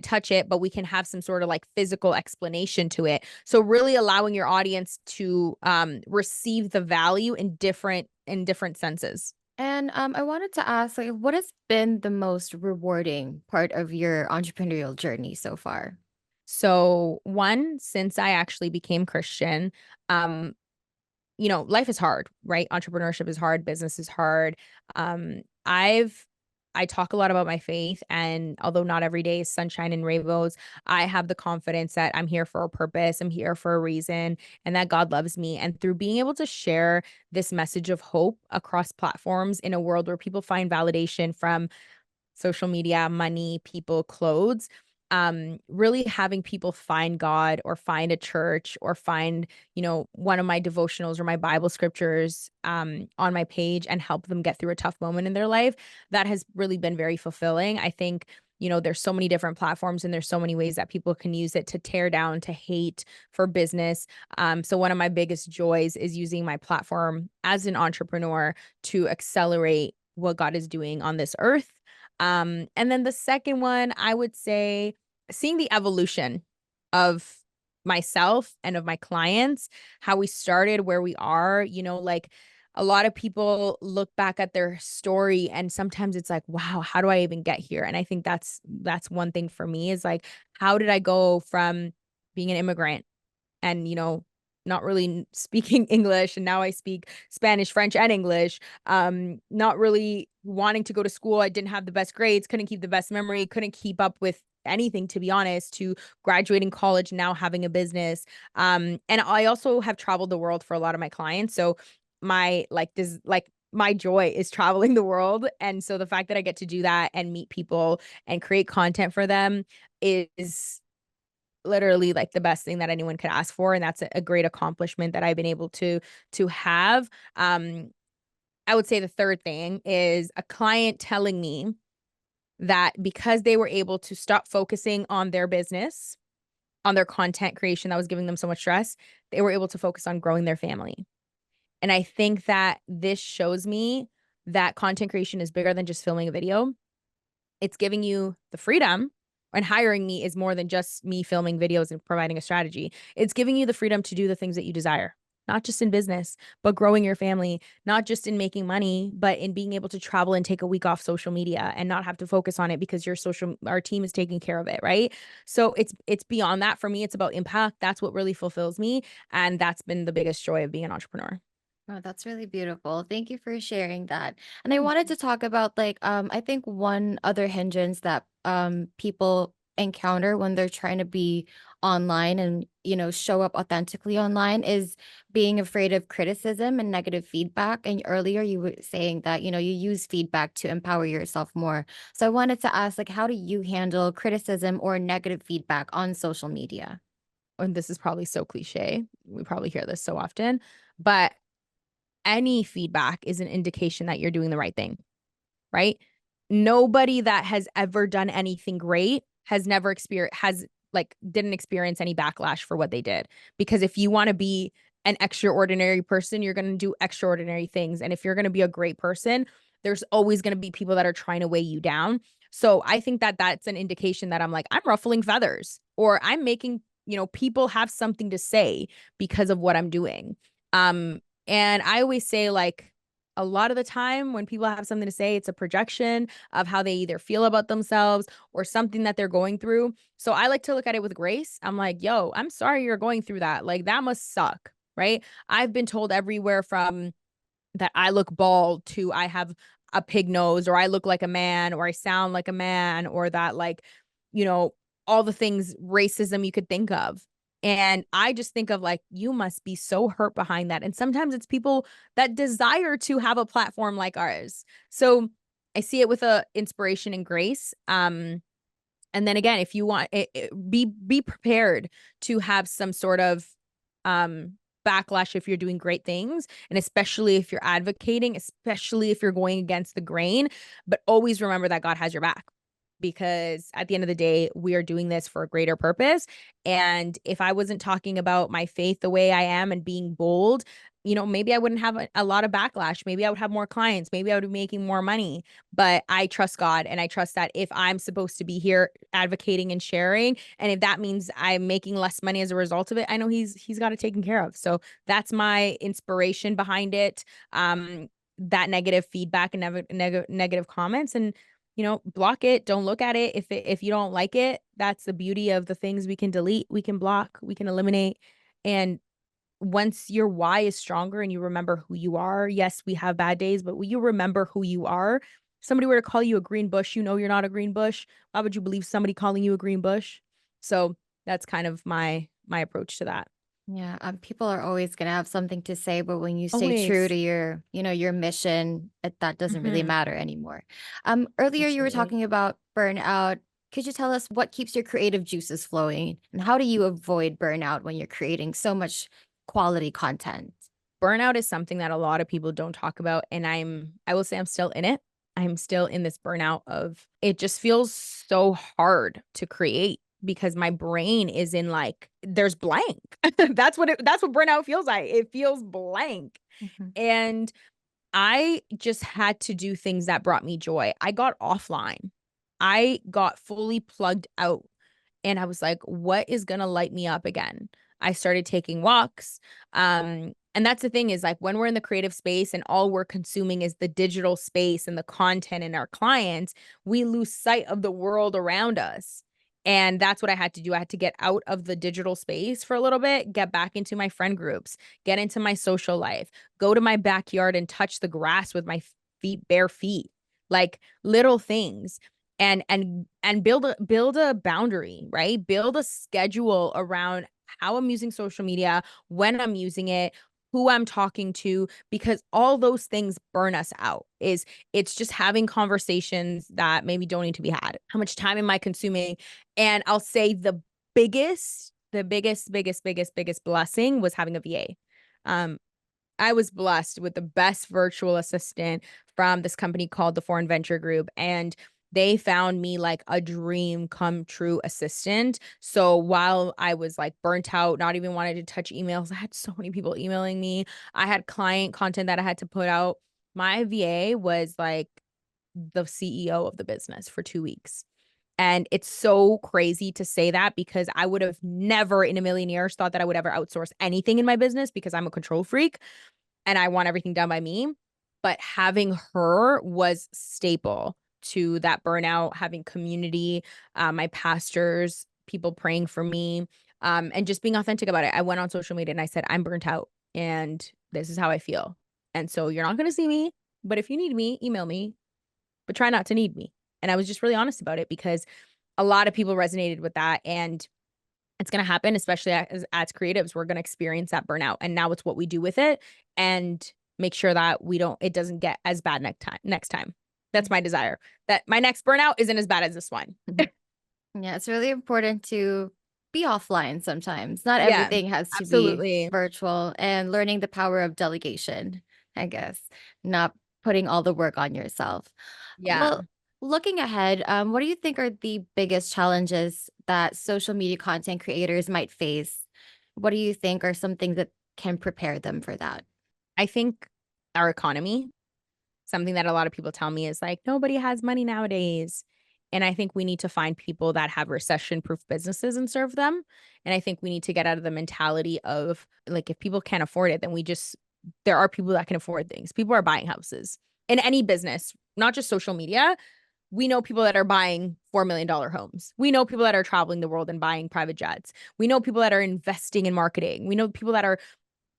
touch it, but we can have some sort of like physical explanation to it. So really allowing your audience to receive the value in different senses. And I wanted to ask, like, what has been the most rewarding part of your entrepreneurial journey so far? So one, since I actually became Christian, um, life is hard, right? Entrepreneurship is hard, business is hard. Um, I've I talk a lot about my faith, and although not every day is sunshine and rainbows, I have the confidence that I'm here for a purpose, I'm here for a reason, and that God loves me. And through being able to share this message of hope across platforms in a world where people find validation from social media, money, people, clothes, really having people find God or find a church or find, one of my devotionals or my Bible scriptures on my page and help them get through a tough moment in their life. That has really been very fulfilling. I think, there's so many different platforms and there's so many ways that people can use it to tear down, to hate for business. So one of my biggest joys is using my platform as an entrepreneur to accelerate what God is doing on this earth. And then the second one, I would say seeing the evolution of myself and of my clients, how we started, where we are, like a lot of people look back at their story and sometimes it's like, wow, how do I even get here? And I think that's one thing for me is like, how did I go from being an immigrant and not really speaking English, and now I speak Spanish, French, and English. Not really wanting to go to school. I didn't have the best grades, couldn't keep the best memory, couldn't keep up with anything, to be honest, to graduating college, now having a business. And I also have traveled the world for a lot of my clients. So my joy is traveling the world. And so the fact that I get to do that and meet people and create content for them is literally like the best thing that anyone could ask for, and that's a great accomplishment that I've been able to have. I would say the third thing is a client telling me that because they were able to stop focusing on their business, on their content creation that was giving them so much stress, they were able to focus on growing their family. And I think that this shows me that content creation is bigger than just filming a video. It's giving you the freedom, and hiring me is more than just me filming videos and providing a strategy. It's giving you the freedom to do the things that you desire, not just in business, but growing your family, not just in making money, but in being able to travel and take a week off social media and not have to focus on it because our team is taking care of it, right? So it's beyond that for me. It's about impact. That's what really fulfills me, and that's been the biggest joy of being an entrepreneur. Oh, that's really beautiful. Thank you for sharing that. And I wanted Mhm. to talk about like I think one other hindrance that people encounter when they're trying to be online and show up authentically online is being afraid of criticism and negative feedback. And earlier you were saying that you use feedback to empower yourself more. So I wanted to ask, like, how do you handle criticism or negative feedback on social media? And this is probably so cliche. We probably hear this so often, but any feedback is an indication that you're doing the right thing, right? Nobody that has ever done anything great has never experienced has like didn't experience any backlash for what they did. Because if you want to be an extraordinary person, you're going to do extraordinary things. And if you're going to be a great person, there's always going to be people that are trying to weigh you down. So I think that that's an indication that I'm like, I'm ruffling feathers, or I'm making, people have something to say because of what I'm doing. And I always say, like, a lot of the time when people have something to say, it's a projection of how they either feel about themselves or something that they're going through. So I like to look at it with grace. I'm like, yo, I'm sorry you're going through that. Like, that must suck, right? I've been told everywhere from that I look bald to I have a pig nose, or I look like a man, or I sound like a man, or that, like, you know, all the things, racism you could think of. And I just think of, like, you must be so hurt behind that. And sometimes it's people that desire to have a platform like ours. So I see it with a inspiration and grace. And then again, if you want be prepared to have some sort of um backlash if you're doing great things, and especially if you're advocating, especially if you're going against the grain, but always remember that God has your back, because at the end of the day, we are doing this for a greater purpose. And if I wasn't talking about my faith the way I am and being bold, maybe I wouldn't have a lot of backlash. Maybe I would have more clients. Maybe I would be making more money. But I trust God, and I trust that if I'm supposed to be here advocating and sharing, and if that means I'm making less money as a result of it, I know he's got it taken care of. So that's my inspiration behind it. That negative feedback and negative comments, and block it. Don't look at it. If you don't like it, that's the beauty of the things we can delete, we can block, we can eliminate. And once your why is stronger and you remember who you are, yes, we have bad days, but when you remember who you are, somebody were to call you a green bush, you're not a green bush. Why would you believe somebody calling you a green bush? So that's kind of my approach to that. Yeah, people are always going to have something to say, but when you stay true to Always. your mission, that doesn't really Hmm. matter anymore. Earlier you were Absolutely. talking about burnout. Could you tell us what keeps your creative juices flowing, and how do you avoid burnout when you're creating so much quality content? Burnout is something that a lot of people don't talk about, and I will say I'm still in it. I'm still in this burnout of, it just feels so hard to create because my brain is in, like, there's blank. That's what burnout feels like. It feels blank. Mhm. And I just had to do things that brought me joy. I got offline. I got fully plugged out, and I was like, what is going to light me up again? I started taking walks. And that's the thing, is like, when we're in the creative space and all we're consuming is the digital space and the content and our clients, we lose sight of the world around us. And that's what I had to do. I had to get out of the digital space for a little bit, get back into my friend groups, get into my social life, go to my backyard and touch the grass with my bare feet, like little things. And build a boundary, right? Build a schedule around how I'm using social media, when I'm using it, who I'm talking to, because all those things burn us out. It's just having conversations that maybe don't need to be had. How much time am I consuming? And I'll say the biggest blessing was having a VA. Um, I was blessed with the best virtual assistant from this company called the Foreign Venture Group. And they found me like a dream come true assistant. So while I was like burnt out, not even wanting to touch emails, I had so many people emailing me. I had client content that I had to put out. My VA was like the CEO of the business for 2 weeks. And it's so crazy to say that, because I would have never in a million years thought that I would ever outsource anything in my business, because I'm a control freak and I want everything done by me. But having her was staple to that burnout, having community, my pastors, people praying for me, and just being authentic about it. I went on social media and I said, I'm burnt out and this is how I feel. And so you're not going to see me, but if you need me, email me, but try not to need me. And I was just really honest about it, because a lot of people resonated with that. And it's going to happen, especially as creatives. We're going to experience that burnout. And now it's what we do with it, and make sure that it doesn't get as bad next time. That's my desire, that my next burnout isn't as bad as this one. Mhm. Yeah, it's really important to be offline sometimes. Not Yeah, everything has to be absolutely. virtual, and learning the power of delegation, I guess, not putting all the work on yourself. Yeah. Well, looking ahead, what do you think are the biggest challenges that social media content creators might face? What do you think are some things that can prepare them for that? I think our economy. something that a lot of people tell me is like, nobody has money nowadays. And I think we need to find people that have recession proof businesses and serve them. And I think we need to get out of the mentality of like, if people can't afford it, then there are people that can afford things. People are buying houses in any business, not just social media. We know people that are buying $4 million homes. We know people that are traveling the world and buying private jets. We know people that are investing in marketing. We know people that are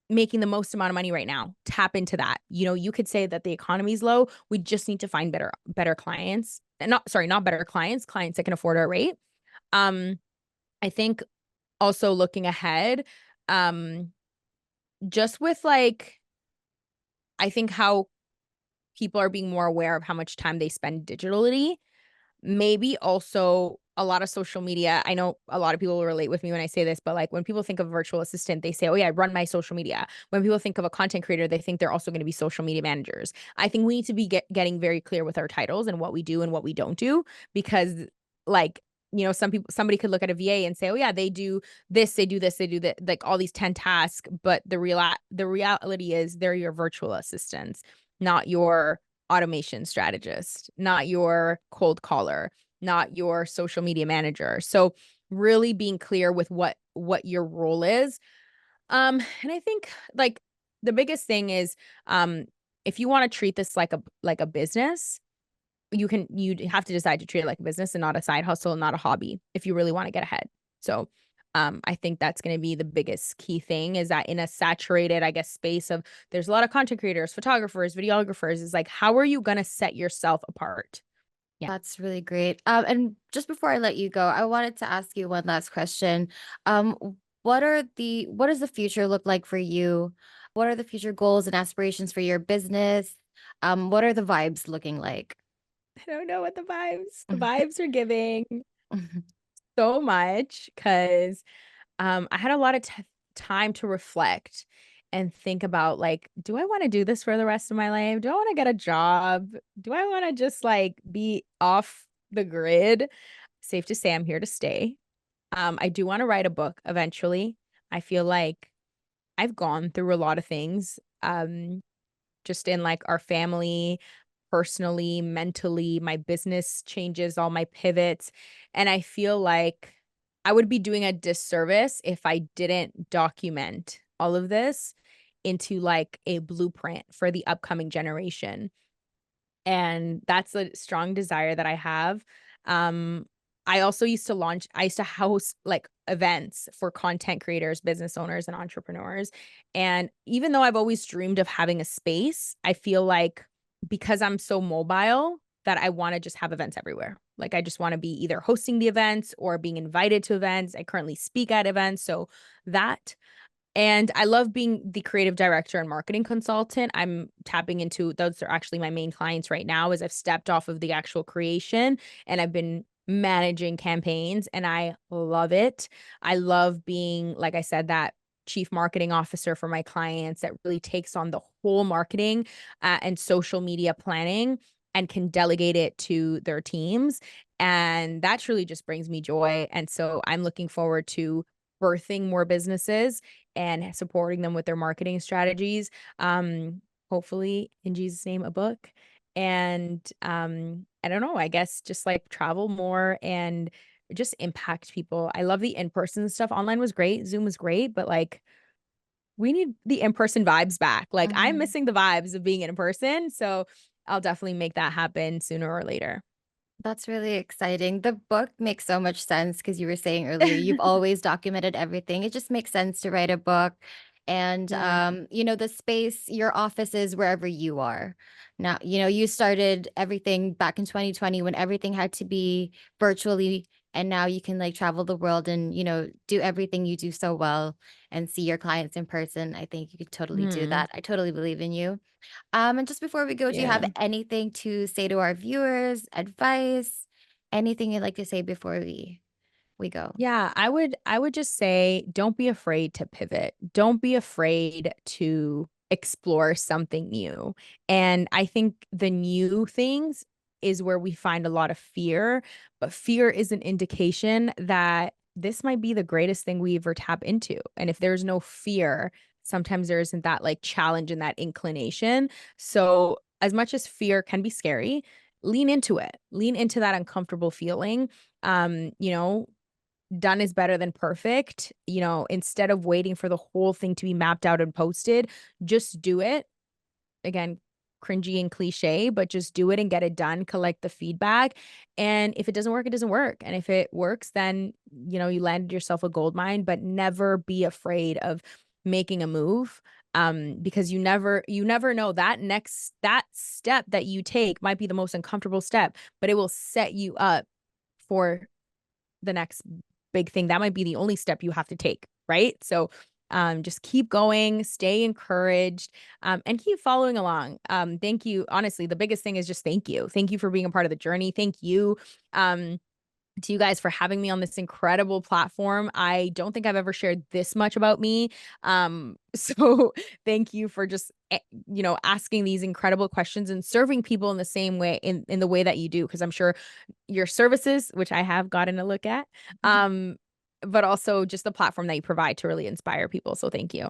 making the most amount of money right now. Tap into that. You could say that the economy's low. We just need to find better clients. And not better clients that can afford our rate. Um, I think also looking ahead, just with like, I think how people are being more aware of how much time they spend digitally. Maybe also a lot of social media. I know a lot of people will relate with me when I say this, but like when people think of a virtual assistant, they say, oh, yeah, I run my social media. When people think of a content creator, they think they're also going to be social media managers. I think we need to be getting very clear with our titles and what we do and what we don't do, because like, somebody could look at a VA and say, oh, yeah, they do this, they do this, they do that, like all these 10 tasks. But the reality is they're your virtual assistants, not your automation strategist, not your cold caller, not your social media manager. So really being clear with what your role is. And I think like the biggest thing is if you want to treat this like a business, you'd have to decide to treat it like a business and not a side hustle, not a hobby if you really want to get ahead. So I think that's going to be the biggest key thing, is that in a saturated, I guess, space of there's a lot of content creators, photographers, videographers, is like, how are you going to set yourself apart? Yeah. That's really great. And just before I let you go, I wanted to ask you one last question. What does the future look like for you? What are the future goals and aspirations for your business? What are the vibes looking like? I don't know what the vibes are giving so much, because I had a lot of time to reflect and think about like, do I want to do this for the rest of my life? Do I want to get a job? Do I want to just like be off the grid? Safe to say I'm here to stay. I do want to write a book eventually. I feel like I've gone through a lot of things, just in like our family, personally, mentally, my business changes, all my pivots. And I feel like I would be doing a disservice if I didn't document all of this into like a blueprint for the upcoming generation. And that's a strong desire that I have. Um, I used to host like events for content creators, business owners, and entrepreneurs. And even though I've always dreamed of having a space, I feel like because I'm so mobile that I want to just have events everywhere. Like I just want to be either hosting the events or being invited to events. I currently speak at events. So that and I love being the creative director and marketing consultant. I'm tapping into those are actually my main clients right now, as I've stepped off of the actual creation and I've been managing campaigns, and I love it. I love being, like I said, that chief marketing officer for my clients that really takes on the whole marketing and social media planning and can delegate it to their teams. And that truly just brings me joy. And so I'm looking forward to birthing more businesses and supporting them with their marketing strategies. Hopefully, in Jesus' name, a book. And I don't know, I guess just like travel more and just impact people. I love the in-person stuff. Online was great, Zoom was great, but like we need the in-person vibes back. Like I'm Mhm. missing the vibes of being in person. So I'll definitely make that happen sooner or later. That's really exciting. The book makes so much sense because you were saying earlier, you've always documented everything. It just makes sense to write a book. And Yeah. the space, your office is wherever you are. Now, you started everything back in 2020 when everything had to be virtually, and now you can like travel the world and, do everything you do so well and see your clients in person. I think you could totally do Hmm. that. I totally believe in you. And just before we go, do you have Yeah. anything to say to our viewers, advice, anything you'd like to say before we go? Yeah, I would just say don't be afraid to pivot. Don't be afraid to explore something new. And I think the new things is where we find a lot of fear, but fear is an indication that this might be the greatest thing we ever tap into. And if there's no fear, sometimes there isn't that like challenge and that inclination. So as much as fear can be scary, lean into it. Lean into that uncomfortable feeling. You know, done is better than perfect. You know, instead of waiting for the whole thing to be mapped out and posted, just do it. Again, cringy and cliche, but just do it and get it done, collect the feedback. And if it doesn't work, it doesn't work. And if it works, then, you know, you landed yourself a gold mine, but never be afraid of making a move. Because you never know, that step that you take might be the most uncomfortable step, but it will set you up for the next big thing. That might be the only step you have to take, right? So just keep going, stay encouraged, and keep following along. Thank you. Honestly, the biggest thing is just thank you. Thank you for being a part of the journey. Thank you. To you guys for having me on this incredible platform. I don't think I've ever shared this much about me. So thank you for just, you know, asking these incredible questions and serving people in the same way, in the way that you do. Cause I'm sure your services, which I have gotten a look at, but also just the platform that you provide to really inspire people. So thank you.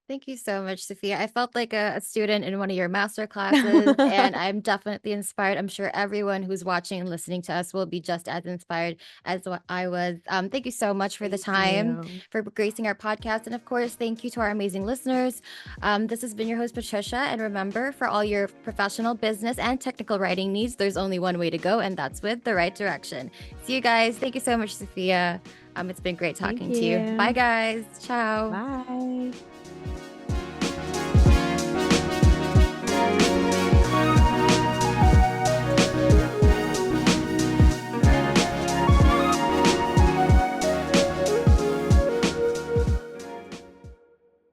Thank you so much, Sophia. I felt like a student in one of your master classes, and I'm definitely inspired. I'm sure everyone who's watching and listening to us will be just as inspired as what I was. Thank you so much for the Thank time, you. for gracing our podcast. And of course, thank you to our amazing listeners. This has been your host, Patricia. And remember, for all your professional, business, and technical writing needs, there's only one way to go, and that's with the right direction. See you guys. Thank you so much, Sophia. It's been great Thank talking to you. Bye, you. guys. Ciao. Bye.